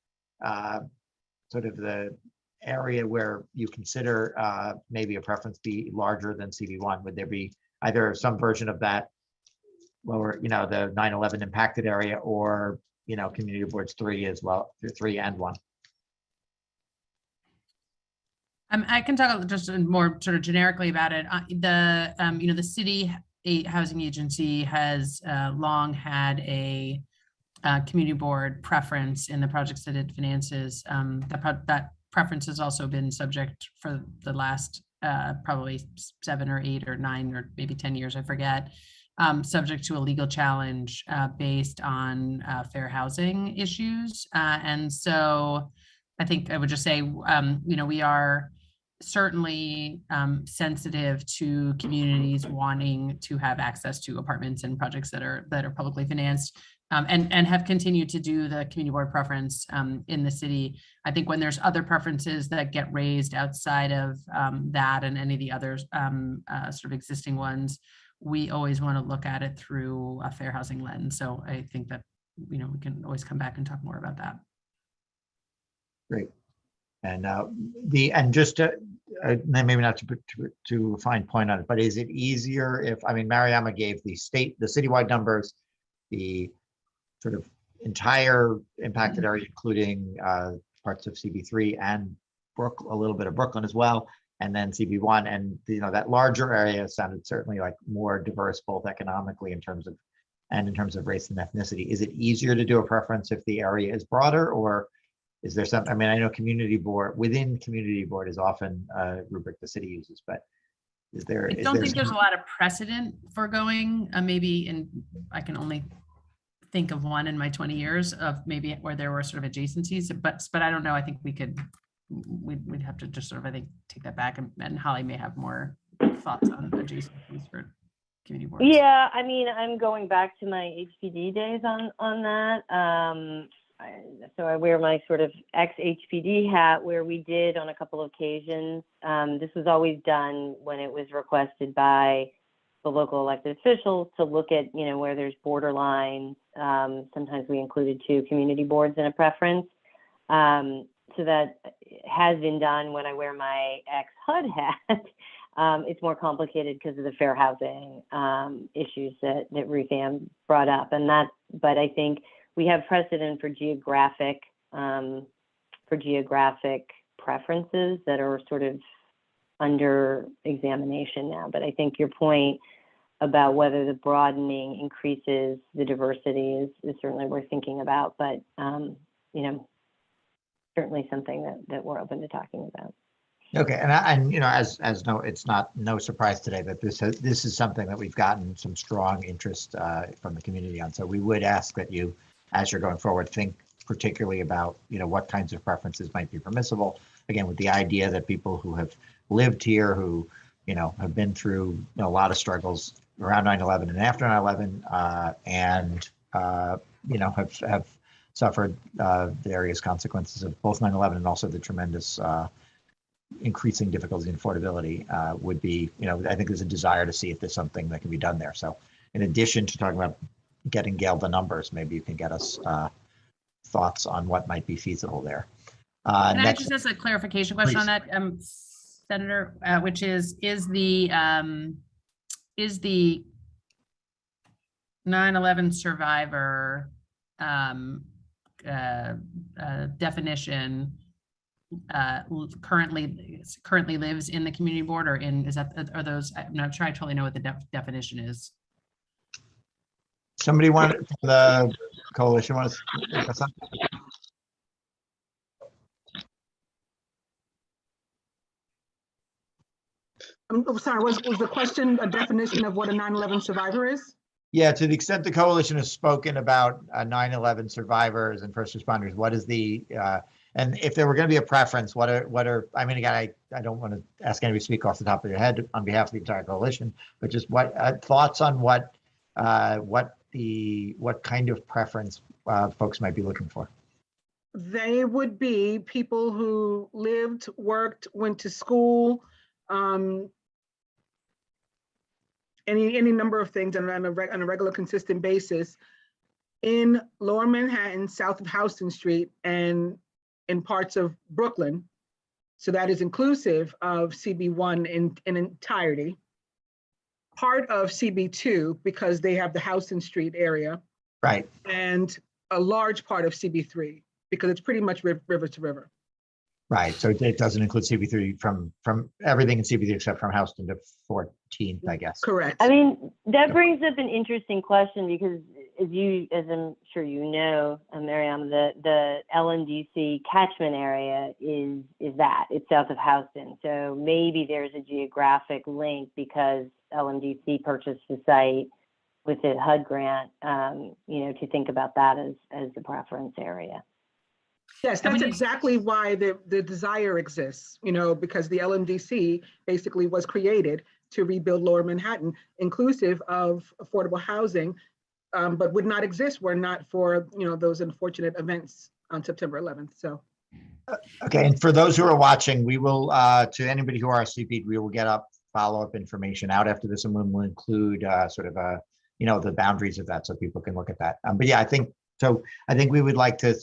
sort of the area where you consider maybe a preference be larger than CB1? Would there be either some version of that lower, the 9/11 impacted area, or community boards 3 as well, 3 and 1? I can talk just more sort of generically about it. The city housing agency has long had a community board preference in the projects that it finances. That preference has also been subject for the last probably 7 or 8 or 9 or maybe 10 years, I forget, subject to a legal challenge based on fair housing issues. And so I think I would just say, we are certainly sensitive to communities wanting to have access to apartments and projects that are publicly financed, and have continued to do the community board preference in the city. I think when there's other preferences that get raised outside of that and any of the other sort of existing ones, we always want to look at it through a fair housing lens. So I think that we can always come back and talk more about that. Great. And just to, maybe not to put to a fine point on it, but is it easier if, Mariama gave the citywide numbers, the sort of entire impacted area, including parts of CB3 and a little bit of Brooklyn as well, and then CB1, and that larger area sounded certainly like more diverse, both economically in terms of race and ethnicity. Is it easier to do a preference if the area is broader, or is there some, I know community board is often a rubric the city uses, but is there? I don't think there's a lot of precedent for going, I can only think of one in my 20 years of maybe where there were sort of adjacencies, but I don't know. I think we'd have to just sort of, I think, take that back, and Holly may have more thoughts on adjacencies for community boards. Yeah, I'm going back to my HPD days on that. So I wear my sort of ex-HPD hat, where we did on a couple of occasions. This was always done when it was requested by the local elected officials to look at, where there's borderlines. Sometimes we included 2 community boards in a preference. So that has been done when I wear my ex-HUD hat. It's more complicated because of the fair housing issues that RuthAnne brought up. But I think we have precedent for geographic preferences that are sort of under examination now. But I think your point about whether the broadening increases the diversity is certainly worth thinking about. But certainly something that we're open to talking about. Okay, and it's no surprise today that this is something that we've gotten some strong interest from the community on. So we would ask that you, as you're going forward, think particularly about what kinds of preferences might be permissible. Again, with the idea that people who have lived here, who have been through a lot of struggles around 9/11 and after 9/11, and have suffered the various consequences of both 9/11 and also the tremendous increasing difficulties in affordability, would be, I think there's a desire to see if there's something that can be done there. So in addition to talking about getting Gale the numbers, maybe you can get us thoughts on what might be feasible there. Can I just ask a clarification question on that, Senator, which is the 9/11 survivor definition currently lives in the community board, or are those, I'm not sure I totally know what the definition is. Somebody from the coalition want to say something? I'm sorry, was the question a definition of what a 9/11 survivor is? Yeah, to the extent the coalition has spoken about 9/11 survivors and first responders, what is the, and if there were going to be a preference, what are, I mean, again, I don't want to ask anybody to speak off the top of your head on behalf of the entire coalition, but just what thoughts on what kind of preference folks might be looking for? They would be people who lived, worked, went to school, any number of things on a regular, consistent basis in Lower Manhattan, south of Houston Street, and in parts of Brooklyn. So that is inclusive of CB1 in entirety. Part of CB2, because they have the Houston Street area. Right. And a large part of CB3, because it's pretty much river to river. Right, so it doesn't include CB3 from everything in CB3 except from Houston to 14th, I guess. Correct. I mean, that brings up an interesting question because as I'm sure you know, Mariama, the LMDC catchment area is it's south of Houston. So maybe there's a geographic link because LMDC purchased the site with the HUD grant, to think about that as the preference area. Yes, that's exactly why the desire exists, because the LMDC basically was created to rebuild Lower Manhattan, inclusive of affordable housing, but would not exist were not for, those unfortunate events on September 11th. So. Okay, and for those who are watching, we will, to anybody who RSVP'd, we will get up follow-up information out after this, and we will include the boundaries of that so people can look at that. But yeah, I think we would like to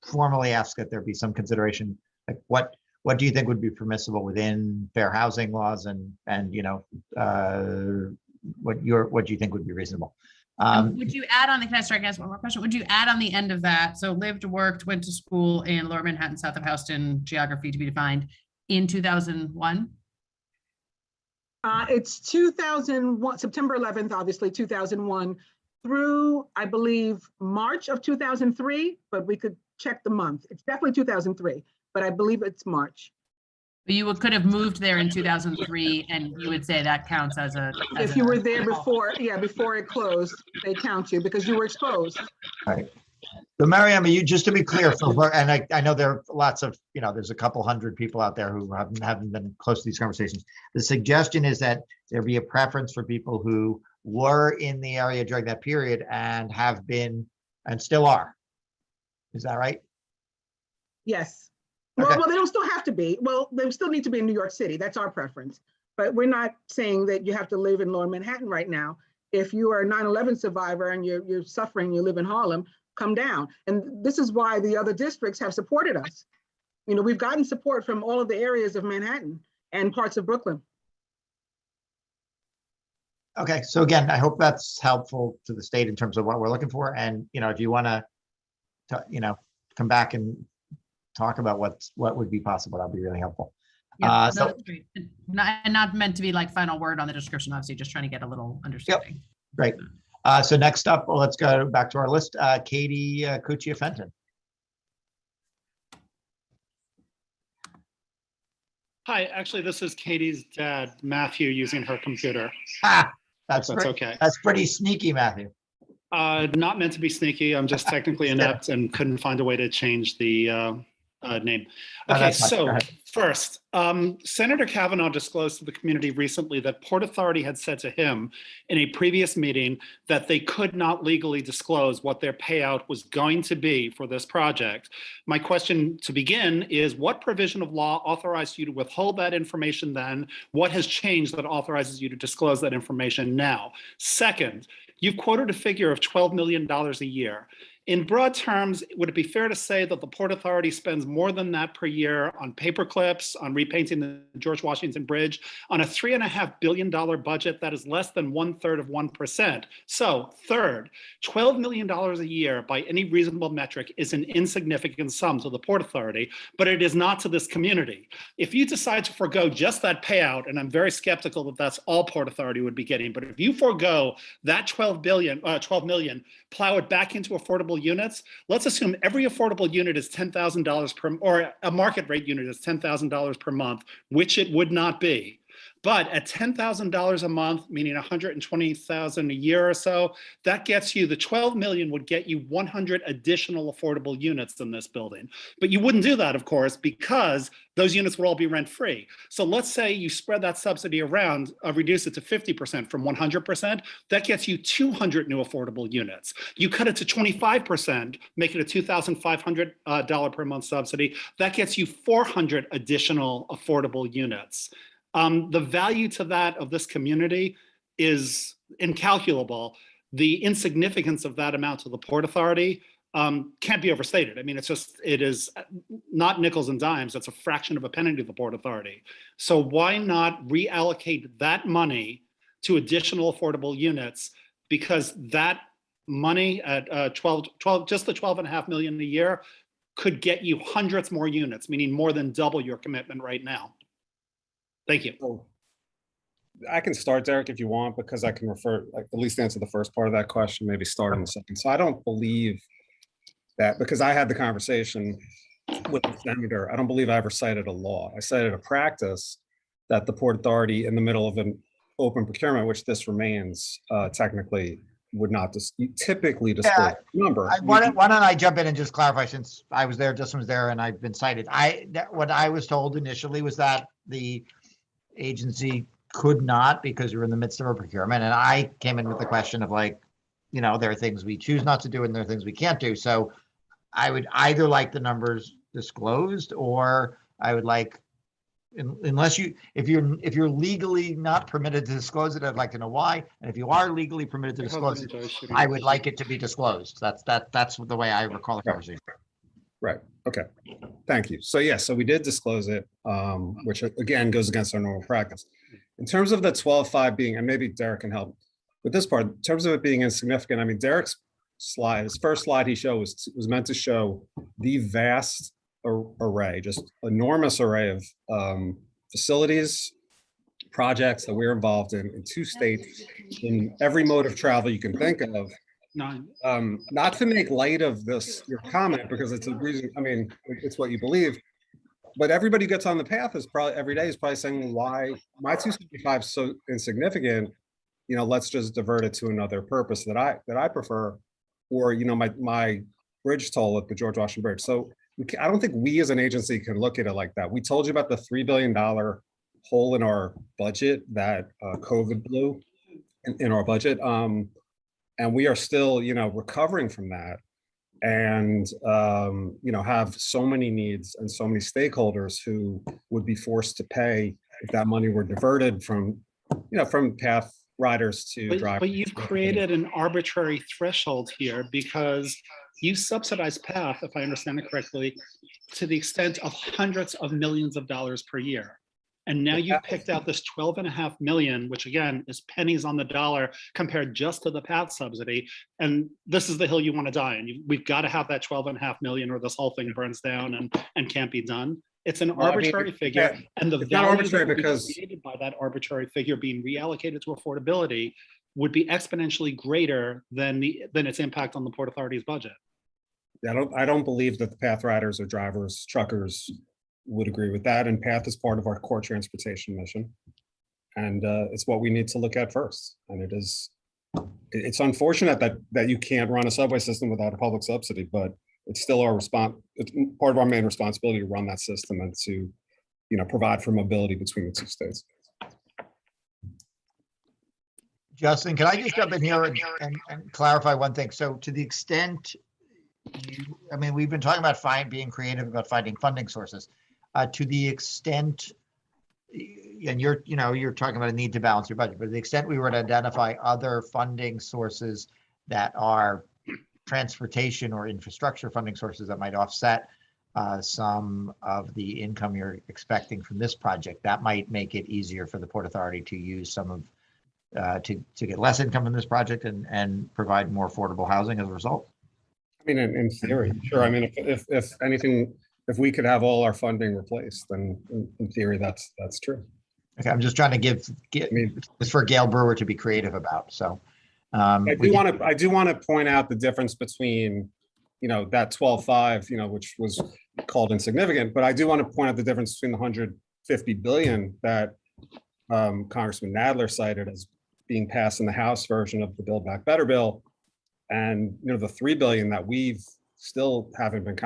formally ask that there be some consideration, like what do you think would be permissible within fair housing laws, and what do you think would be reasonable? Would you add on, can I start asking one more question? Would you add on the end of that, so lived, worked, went to school in Lower Manhattan, south of Houston, geography to be defined, in 2001? It's 2001, September 11th, obviously 2001, through, I believe, March of 2003, but we could check the month. It's definitely 2003, but I believe it's March. But you could have moved there in 2003, and you would say that counts as a. If you were there before, before it closed, they count you because you were exposed. Right. So Mariama, you, just to be clear, and I know there are lots of, there's a couple hundred people out there who haven't been close to these conversations. The suggestion is that there be a preference for people who were in the area during that period and have been and still are. Is that right? Yes. Okay. Well, they don't still have to be. Well, they still need to be in New York City. That's our preference. But we're not saying that you have to live in Lower Manhattan right now. If you are a 9/11 survivor and you're suffering, you live in Harlem, come down. And this is why the other districts have supported us. We've gotten support from all of the areas of Manhattan and parts of Brooklyn. Okay, so again, I hope that's helpful to the state in terms of what we're looking for. And, if you want to, come back and talk about what would be possible, that'd be really helpful. Yeah, that's great. Not meant to be like final word on the description, obviously, just trying to get a little understanding. Yep. Great. So next up, let's go back to our list. Katie Cuccia-Fenton. Hi, actually, this is Katie's dad, Matthew, using her computer. That's okay. That's pretty sneaky, Matthew. Not meant to be sneaky. I'm just technically inept and couldn't find a way to change the name. Okay, so first, Senator Kavanagh disclosed to the community recently that Port Authority had said to him in a previous meeting that they could not legally disclose what their payout was going to be for this project. My question to begin is, what provision of law authorized you to withhold that information then? What has changed that authorizes you to disclose that information now? Second, you've quoted a figure of $12 million a year. In broad terms, would it be fair to say that the Port Authority spends more than that per year on paper clips, on repainting the George Washington Bridge, on a $3.5 billion budget that is less than 1/3 of 1%? So third, $12 million a year by any reasonable metric is an insignificant sum to the Port Authority, but it is not to this community. If you decide to forego just that payout, and I'm very skeptical that that's all Port Authority would be getting, but if you forego that $12 million, plow it back into affordable units, let's assume every affordable unit is $10,000 per, or a market rate unit is $10,000 per month, which it would not be. But at $10,000 a month, meaning $120,000 a year or so, that gets you, the 12 million would get you 100 additional affordable units in this building. But you wouldn't do that, of course, because those units would all be rent free. So let's say you spread that subsidy around, reduce it to 50% from 100%, that gets you 200 new affordable units. You cut it to 25%, make it a $2,500 per month subsidy, that gets you 400 additional affordable units. The value to that of this community is incalculable. The insignificance of that amount to the Port Authority can't be overstated. I mean, it is not nickels and dimes. It's a fraction of a penny to the Port Authority. So why not reallocate that money to additional affordable units? Because that money at just the 12.5 million a year could get you hundreds more units, meaning more than double your commitment right now. Thank you. I can start, Derek, if you want, because I can refer, like, at least answer the first part of that question, maybe start on the second. So I don't believe that, because I had the conversation with the senator, I don't believe I ever cited a law. I cited a practice that the Port Authority, in the middle of an open procurement, which this remains technically, would not typically disclose the number. Why don't I jump in and just clarify, since I was there, Justin was there, and I've been cited. What I was told initially was that the agency could not, because we're in the midst of a procurement. And I came in with the question of, like, you know, there are things we choose not to do and there are things we can't do. So I would either like the numbers disclosed, or I would like, unless if you're legally not permitted to disclose it, I'd like to know why. And if you are legally permitted to disclose it, I would like it to be disclosed. That's the way I recall the conversation. Right. Okay. Thank you. So yeah, so we did disclose it, which again goes against our normal practice. In terms of the 12.5 being, and maybe Derek can help with this part, in terms of it being insignificant, I mean, Derek's slide, his first slide he showed was meant to show the vast array, just enormous array of facilities, projects that we're involved in 2 states, in every mode of travel you can think of. Not to make light of this, your comment, because it's a reason, I mean, it's what you believe, but everybody gets on the path is probably every day is probably saying, why my 275 is so insignificant, you know, let's just divert it to another purpose that I prefer, or, you know, my bridge toll at the George Washington Bridge. So I don't think we as an agency can look at it like that. We told you about the $3 billion hole in our budget that COVID blew in our budget. And we are still, you know, recovering from that, and, you know, have so many needs and so many stakeholders who would be forced to pay if that money were diverted from, you know, from path riders to drivers. But you've created an arbitrary threshold here, because you subsidize path, if I understand it correctly, to the extent of hundreds of millions of dollars per year. And now you've picked out this 12.5 million, which again is pennies on the dollar compared just to the path subsidy. And this is the hill you want to die on. We've got to have that 12.5 million, or this whole thing burns down and can't be done. It's an arbitrary figure, and the value that would be created by that arbitrary figure being reallocated to affordability would be exponentially greater than its impact on the Port Authority's budget. I don't believe that the path riders or drivers, truckers would agree with that. And path is part of our core transportation mission. And it's what we need to look at first. And it's unfortunate that you can't run a subway system without a public subsidy, but it's still our it's part of our main responsibility to run that system and to, you know, provide for mobility between the 2 states. Justin, can I just jump in here and clarify one thing? So to the extent I mean, we've been talking about being creative about finding funding sources. To the extent, and you're talking about a need to balance your budget, but to the extent we were to identify other funding sources that are transportation or infrastructure funding sources that might offset some of the income you're expecting from this project, that might make it easier for the Port Authority to use some of, to get less income from this project and provide more affordable housing as a result. I mean, in theory, sure. I mean, if anything, if we could have all our funding replaced, then in theory, that's true. Okay, I'm just trying to give this for Gale Brewer to be creative about. So I do want to point out the difference between, you know, that 12.5, you know, which was called insignificant, but I do want to point out the difference between the 150 billion that Congressman Nadler cited as being passed in the House version of the Build Back Better bill. And, the $3 billion that we've still haven't been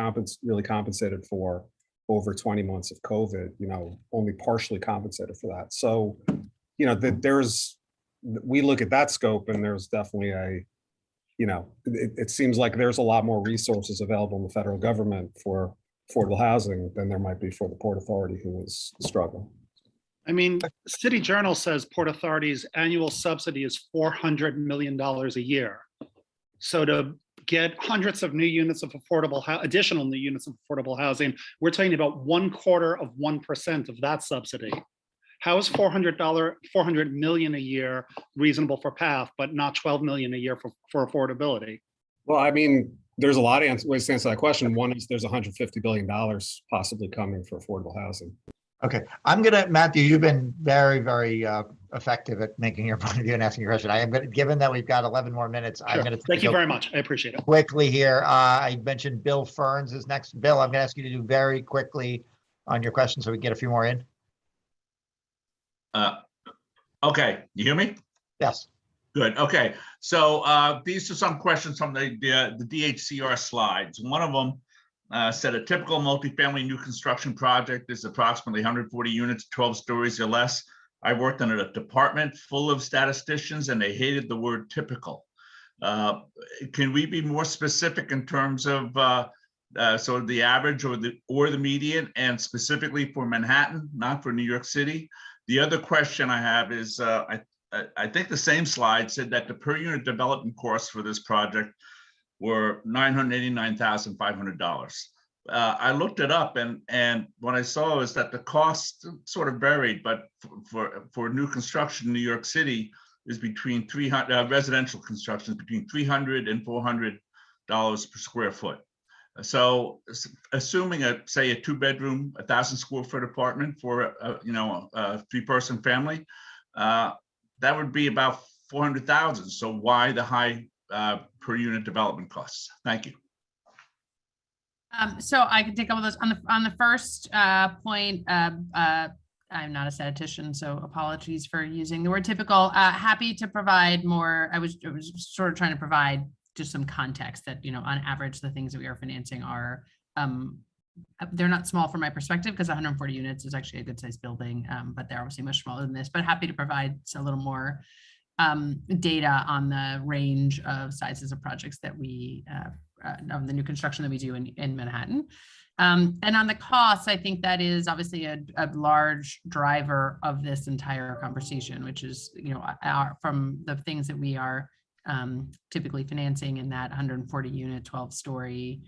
really compensated for over 20 months of COVID, only partially compensated for that. So, we look at that scope and there's definitely it seems like there's a lot more resources available in the federal government for affordable housing than there might be for the Port Authority, who is struggling. I mean, City Journal says Port Authority's annual subsidy is $400 million a year. So to get hundreds of new units of additional new units of affordable housing, we're talking about 0.25% of that subsidy. How is $400 million a year reasonable for PATH, but not $12 million a year for affordability? Well, I mean, there's a lot of ways to answer that question. One is there's $150 billion possibly coming for affordable housing. Okay, Matthew, you've been very, very effective at making your point of view and asking your question. I am going to, given that we've got 11 more minutes, Sure. Thank you very much. I appreciate it. Quickly here, I mentioned Bill Ferns is next. Bill, I'm going to ask you to do very quickly on your question so we get a few more in. Okay, you hear me? Yes. Good. Okay, so these are some questions from the DHCR slides. One of them said a typical multifamily new construction project is approximately 140 units, 12 stories or less. I worked in a department full of statisticians and they hated the word typical. Can we be more specific in terms of sort of the average or the median, and specifically for Manhattan, not for New York City? The other question I have is, I think the same slide said that the per unit development costs for this project were $989,500. I looked it up, and what I saw is that the cost sort of varied, but for new construction in New York City is between residential construction is between $300 and $400 per square foot. So assuming say a 2-bedroom, 1,000 square foot apartment for a 3-person family, that would be about $400,000. So why the high per unit development costs? Thank you. So I can take all of those on the first point. I'm not a statistician, so apologies for using the word typical. Happy to provide more. I was sort of trying to provide just some context that, on average, the things that we are financing are, they're not small from my perspective, because 140 units is actually a good sized building, but they're obviously much smaller than this, but happy to provide a little more data on the range of sizes of projects that we, of the new construction that we do in Manhattan. And on the costs, I think that is obviously a large driver of this entire conversation, which is, from the things that we are typically financing in that 140 unit, 12-story,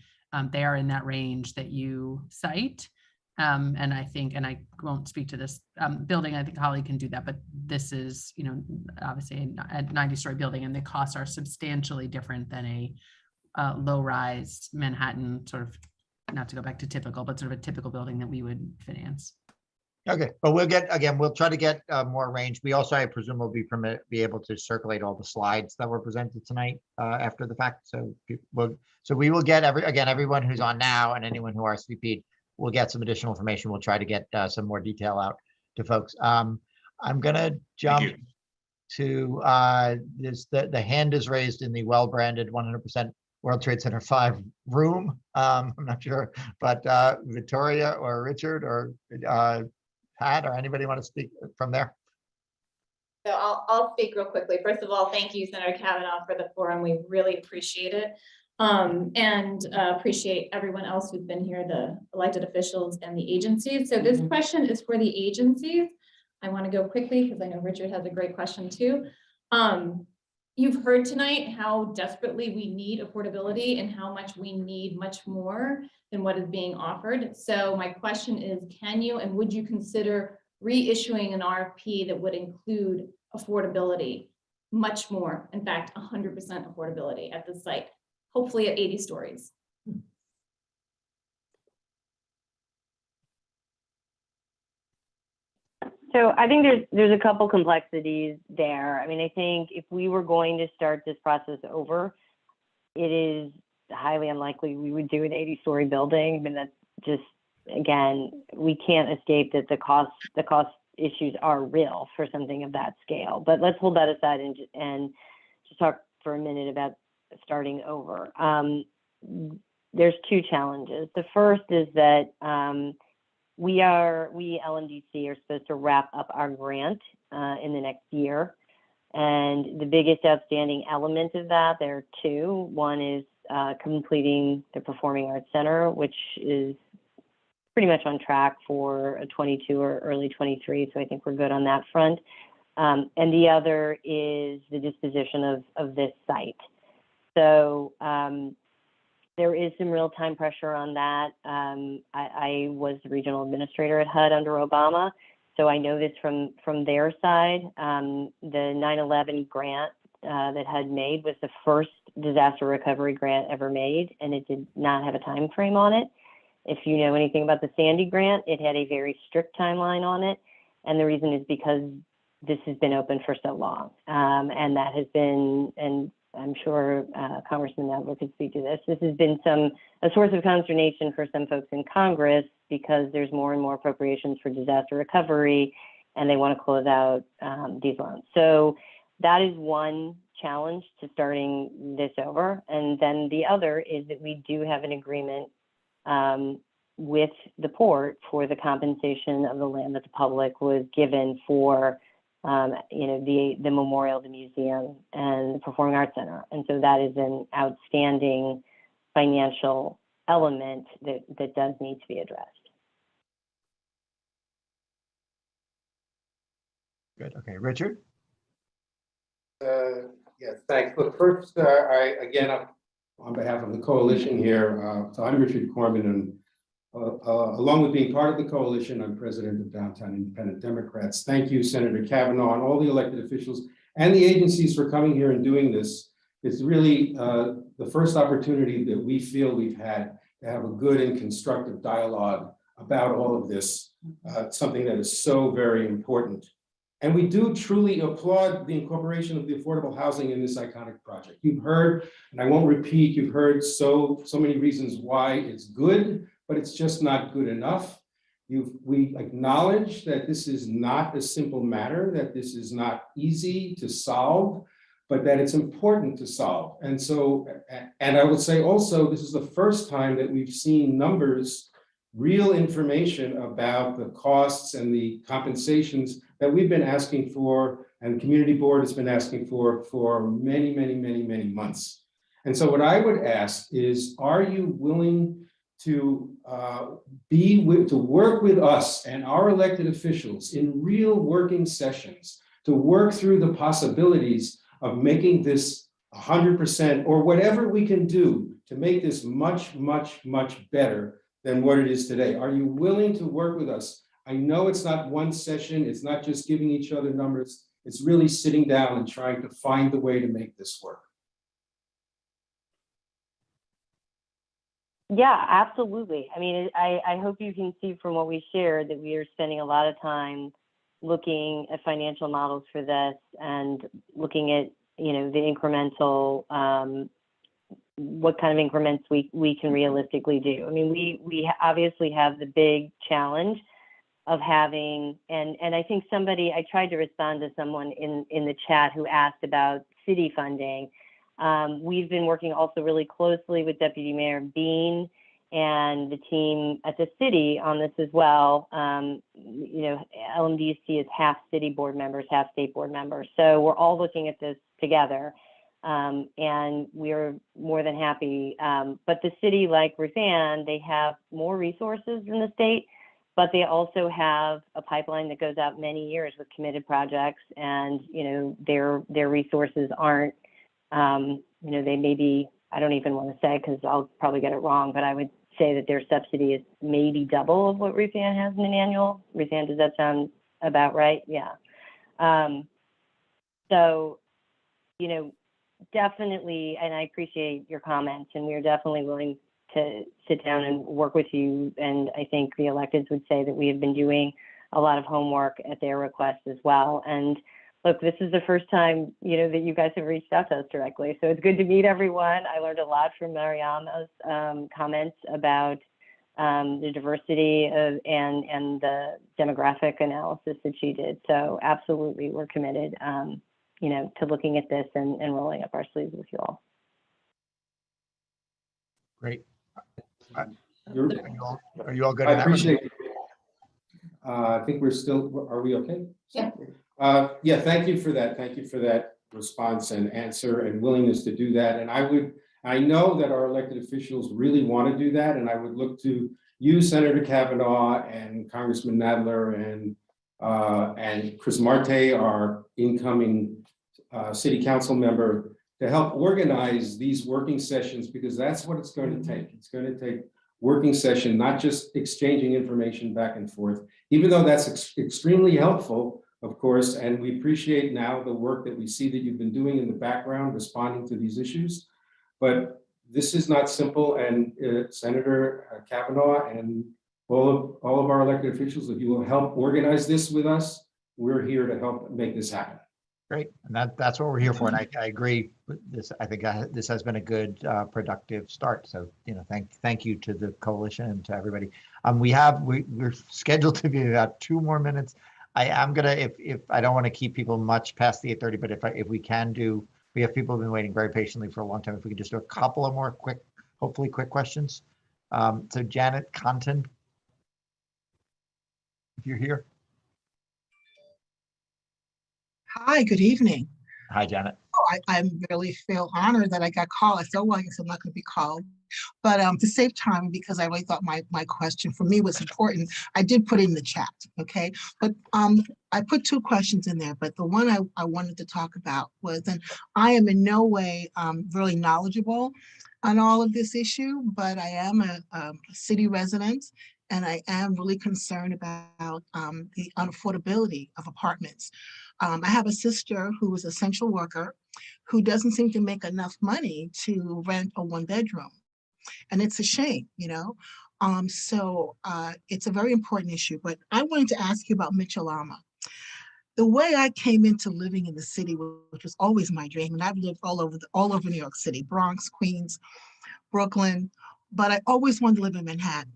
they are in that range that you cite. And I think, and I won't speak to this building, I think Holly can do that, but this is, obviously a 90-story building, and the costs are substantially different than a low-rise Manhattan sort of, not to go back to typical, but sort of a typical building that we would finance. Okay, but we'll try to get more range. We also, I presume, will be able to circulate all the slides that were presented tonight after the fact. So we will get everyone who's on now and anyone who RSVP'd, we'll get some additional information. We'll try to get some more detail out to folks. I'm gonna jump to the hand is raised in the well-branded 100% World Trade Center 5 room. I'm not sure, but Vittoria or Richard or Pat or anybody want to speak from there? So I'll speak real quickly. First of all, thank you, Senator Kavanagh, for the forum. We really appreciate it. And appreciate everyone else who's been here, the elected officials and the agencies. So this question is for the agencies. I want to go quickly because I know Richard has a great question too. You've heard tonight how desperately we need affordability and how much we need much more than what is being offered. So my question is, can you and would you consider reissuing an RFP that would include affordability much more? In fact, 100% affordability at the site, hopefully at 80 stories. So I think there's a couple complexities there. I mean, I think if we were going to start this process over, it is highly unlikely we would do an 80-story building. I mean, that's just, again, we can't escape that the cost issues are real for something of that scale. But let's hold that aside and just talk for a minute about starting over. There's two challenges. The first is that we LMDC are supposed to wrap up our grant in the next year. And the biggest outstanding element of that, there are two. One is completing the Performing Arts Center, which is pretty much on track for a 22 or early 23. So I think we're good on that front. And the other is the disposition of this site. So there is some real-time pressure on that. I was the regional administrator at HUD under Obama, so I know this from their side. The 9/11 grant that HUD made was the first disaster recovery grant ever made, and it did not have a time frame on it. If you know anything about the Sandy grant, it had a very strict timeline on it, and the reason is because this has been open for so long, and that has been, and I'm sure Congressman Nadler could speak to this. This has been a source of consternation for some folks in Congress because there's more and more appropriations for disaster recovery, and they want to close out these loans. So that is one challenge to starting this over. And then the other is that we do have an agreement with the port for the compensation of the land that the public was given for the memorial, the museum, and the Performing Arts Center. And so that is an outstanding financial element that does need to be addressed. Good. Okay, Richard. Yes, thanks. Look, first, on behalf of the coalition here, so I'm Richard Corman, and along with being part of the coalition, I'm president of Downtown Independent Democrats. Thank you, Senator Kavanagh, and all the elected officials and the agencies for coming here and doing this. It's really the first opportunity that we feel we've had to have a good and constructive dialogue about all of this, something that is so very important. And we do truly applaud the incorporation of the affordable housing in this iconic project. You've heard, and I won't repeat, you've heard so many reasons why it's good, but it's just not good enough. We acknowledge that this is not a simple matter, that this is not easy to solve, but that it's important to solve. And so, and I would say also, this is the first time that we've seen numbers, real information about the costs and the compensations that we've been asking for, and the community board has been asking for many, many, many, many months. And so what I would ask is, are you willing to work with us and our elected officials in real working sessions to work through the possibilities of making this 100% or whatever we can do to make this much, much, much better than what it is today? Are you willing to work with us? I know it's not one session, it's not just giving each other numbers, it's really sitting down and trying to find the way to make this work. Yeah, absolutely. I mean, I hope you can see from what we shared that we are spending a lot of time looking at financial models for this and looking at, the incremental, what kind of increments we can realistically do. I mean, we obviously have the big challenge of having, and I think I tried to respond to someone in the chat who asked about city funding. We've been working also really closely with Deputy Mayor Bean and the team at the city on this as well. LMDC is half city board members, half state board members. So we're all looking at this together, and we're more than happy. But the city, like RuthAnne, they have more resources than the state, but they also have a pipeline that goes out many years with committed projects, and their resources aren't. They may be, I don't even want to say because I'll probably get it wrong, but I would say that their subsidy is maybe double of what RuthAnne has in an annual. RuthAnne, does that sound about right? Yeah. So, definitely, and I appreciate your comments, and we're definitely willing to sit down and work with you. And I think the electeds would say that we have been doing a lot of homework at their request as well. And look, this is the first time, that you guys have reached out to us directly. So it's good to meet everyone. I learned a lot from Mariama's comments about the diversity of and the demographic analysis that you did. So absolutely, we're committed, you know, to looking at this and rolling up our sleeves with you all. Great. Are you all good? I appreciate it. I think we're still, are we okay? Yeah. Yeah, thank you for that. Thank you for that response and answer and willingness to do that. And I know that our elected officials really want to do that. And I would look to you, Senator Kavanagh, and Congressman Nadler, and Chris Marte, our incoming city council member, to help organize these working sessions, because that's what it's going to take. It's going to take working session, not just exchanging information back and forth, even though that's extremely helpful, of course, and we appreciate now the work that we see that you've been doing in the background, responding to these issues. But this is not simple, and Senator Kavanagh and all of our elected officials, if you will help organize this with us, we're here to help make this happen. Great, and that's what we're here for, and I agree with this. I think this has been a good, productive start. So, you know, thank you to the coalition and to everybody. We're scheduled to be about 2 more minutes. I am gonna, if I don't want to keep people much past the 8:30, but if we can do, we have people who've been waiting very patiently for a long time. If we could just do a couple of more hopefully quick questions. So Janet Conton, if you're here. Hi, good evening. Hi, Janet. Oh, I really feel honored that I got called. I said, well, I guess I'm not going to be called. But to save time, because I really thought my question for me was important, I did put it in the chat, okay? But I put 2 questions in there, but the one I wanted to talk about was, and I am in no way really knowledgeable on all of this issue, but I am a city resident, and I am really concerned about the unaffordability of apartments. I have a sister who is an essential worker who doesn't seem to make enough money to rent a 1-bedroom. And it's a shame, you know? So it's a very important issue, but I wanted to ask you about Llama. The way I came into living in the city, which was always my dream, and I've lived all over New York City, Bronx, Queens, Brooklyn, but I always wanted to live in Manhattan.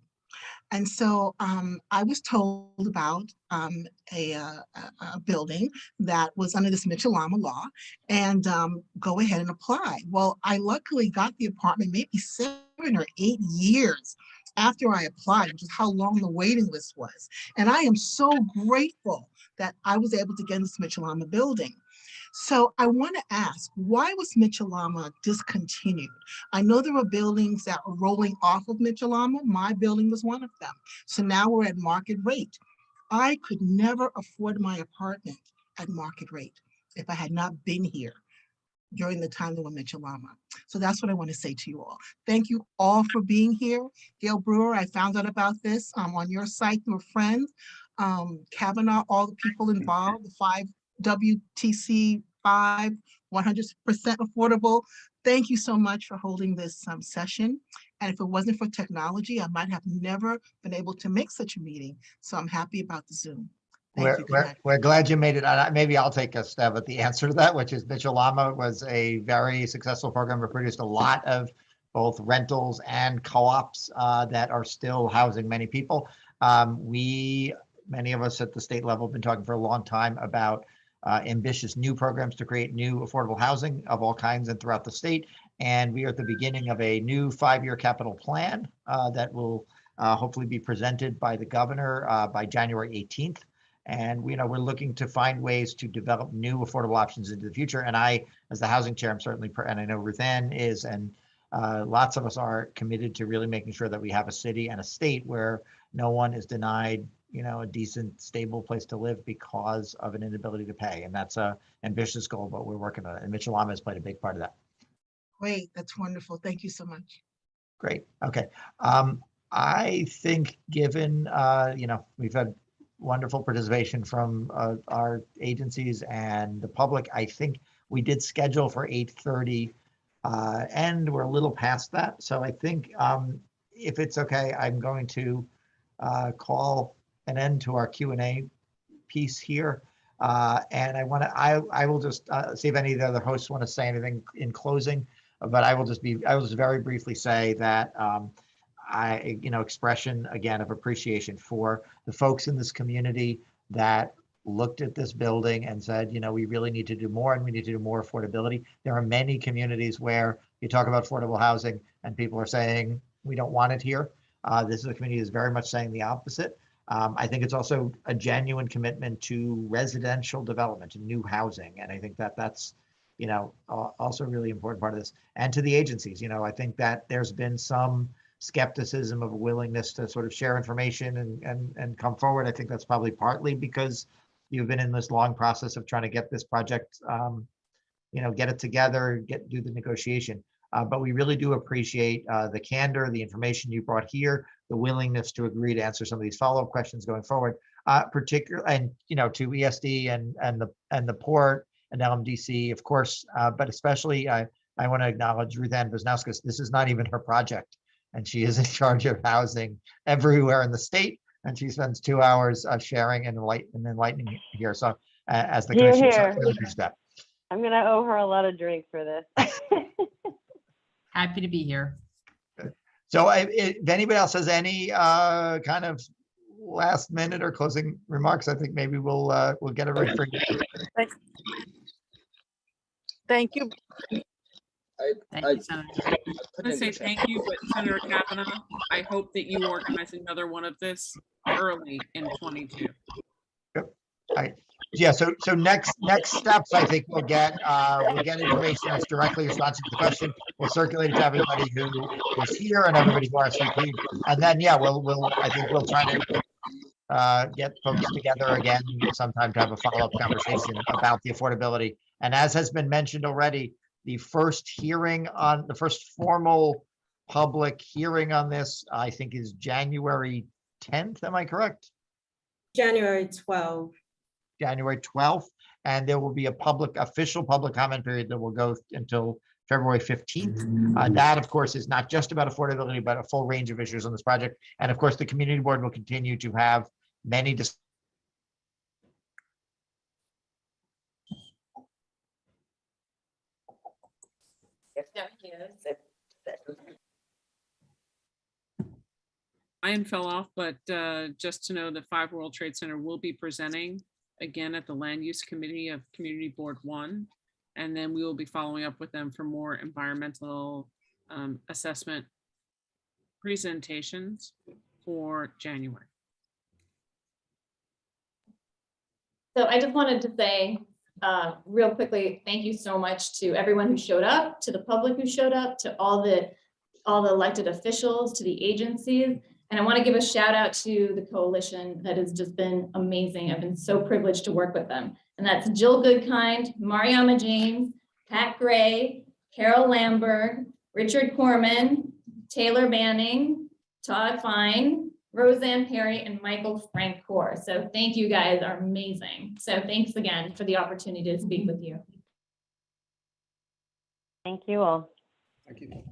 And so I was told about a building that was under this Llama law, and go ahead and apply. Well, I luckily got the apartment maybe 7 or 8 years after I applied, which is how long the waiting list was. And I am so grateful that I was able to get in this Llama building. So I want to ask, why was Llama discontinued? I know there were buildings that were rolling off of Llama. My building was one of them. So now we're at market rate. I could never afford my apartment at market rate if I had not been here during the time there were Llama. So that's what I want to say to you all. Thank you all for being here. Gale Brewer, I found out about this on your site through a friend. Kavanagh, all the people involved, the 5 WTC 5, 100% affordable. Thank you so much for holding this session. And if it wasn't for technology, I might have never been able to make such a meeting. So I'm happy about the Zoom. We're glad you made it. Maybe I'll take a stab at the answer to that, which is Llama was a very successful program. It produced a lot of both rentals and co-ops that are still housing many people. Many of us at the state level have been talking for a long time about ambitious new programs to create new affordable housing of all kinds and throughout the state. And we are at the beginning of a new 5-year capital plan that will hopefully be presented by the governor by January 18th. And we're looking to find ways to develop new affordable options into the future. And I, as the housing chair, I'm certainly, and I know RuthAnne is, and lots of us are committed to really making sure that we have a city and a state where no one is denied a decent, stable place to live because of an inability to pay. And that's a ambitious goal, but we're working on it. And Llama has played a big part of that. Great, that's wonderful. Thank you so much. Great, okay. I think given, we've had wonderful participation from our agencies and the public, I think we did schedule for 8:30 and we're a little past that. So I think if it's okay, I'm going to call an end to our Q&A piece here. And I will just see if any of the other hosts want to say anything in closing, but I will just very briefly say that expression again of appreciation for the folks in this community that looked at this building and said, we really need to do more and we need to do more affordability. There are many communities where you talk about affordable housing and people are saying, we don't want it here. This is a community that's very much saying the opposite. I think it's also a genuine commitment to residential development, to new housing. And I think that that's, also a really important part of this. And to the agencies, I think that there's been some skepticism of a willingness to sort of share information and come forward. I think that's probably partly because you've been in this long process of trying to get this project, get it together, do the negotiation. But we really do appreciate the candor, the information you brought here, the willingness to agree to answer some of these follow-up questions going forward, particularly, and to ESD and the port and LMDC, of course, but especially I want to acknowledge RuthAnne Visnauskas. This is not even her project, and she is in charge of housing everywhere in the state, and she spends 2 hours sharing and enlightening here. So as the commissioner, step. I'm going to owe her a lot of drink for this. Happy to be here. So if anybody else has any kind of last minute or closing remarks, I think maybe we'll get it right for you. Thank you. Thank you, Senator. I want to say thank you, but Senator Kavanagh, I hope that you organize another one of this early in 22. Yep. Yeah. So next steps, I think we'll get information that's directly responsive to the question. We'll circulate it to everybody who is here and everybody who RSVP'd, and then I think we'll try to get folks together again sometime to have a follow-up conversation about the affordability. And as has been mentioned already, the first formal public hearing on this, I think, is January 10th. Am I correct? January 12th. January 12th, and there will be a official public comment period that will go until February 15th. That, of course, is not just about affordability, but a full range of issues on this project. And of course, the community board will continue to have many Ian fell off, but just to know the 5 World Trade Center will be presenting again at the Land Use Committee of Community Board 1, and then we will be following up with them for more environmental assessment presentations for January. So I just wanted to say real quickly, thank you so much to everyone who showed up, to the public who showed up, to all the elected officials, to the agencies. And I want to give a shout out to the coalition that has just been amazing. I've been so privileged to work with them. And that's Jill Goodkind, Mariama James, Pat Gray, Carol Lamberg, Richard Corman, Taylor Banning, Todd Fine, Roseanne Perry, and Michael Frank Core. So thank you guys, are amazing. So thanks again for the opportunity to speak with you. Thank you all. Thank you.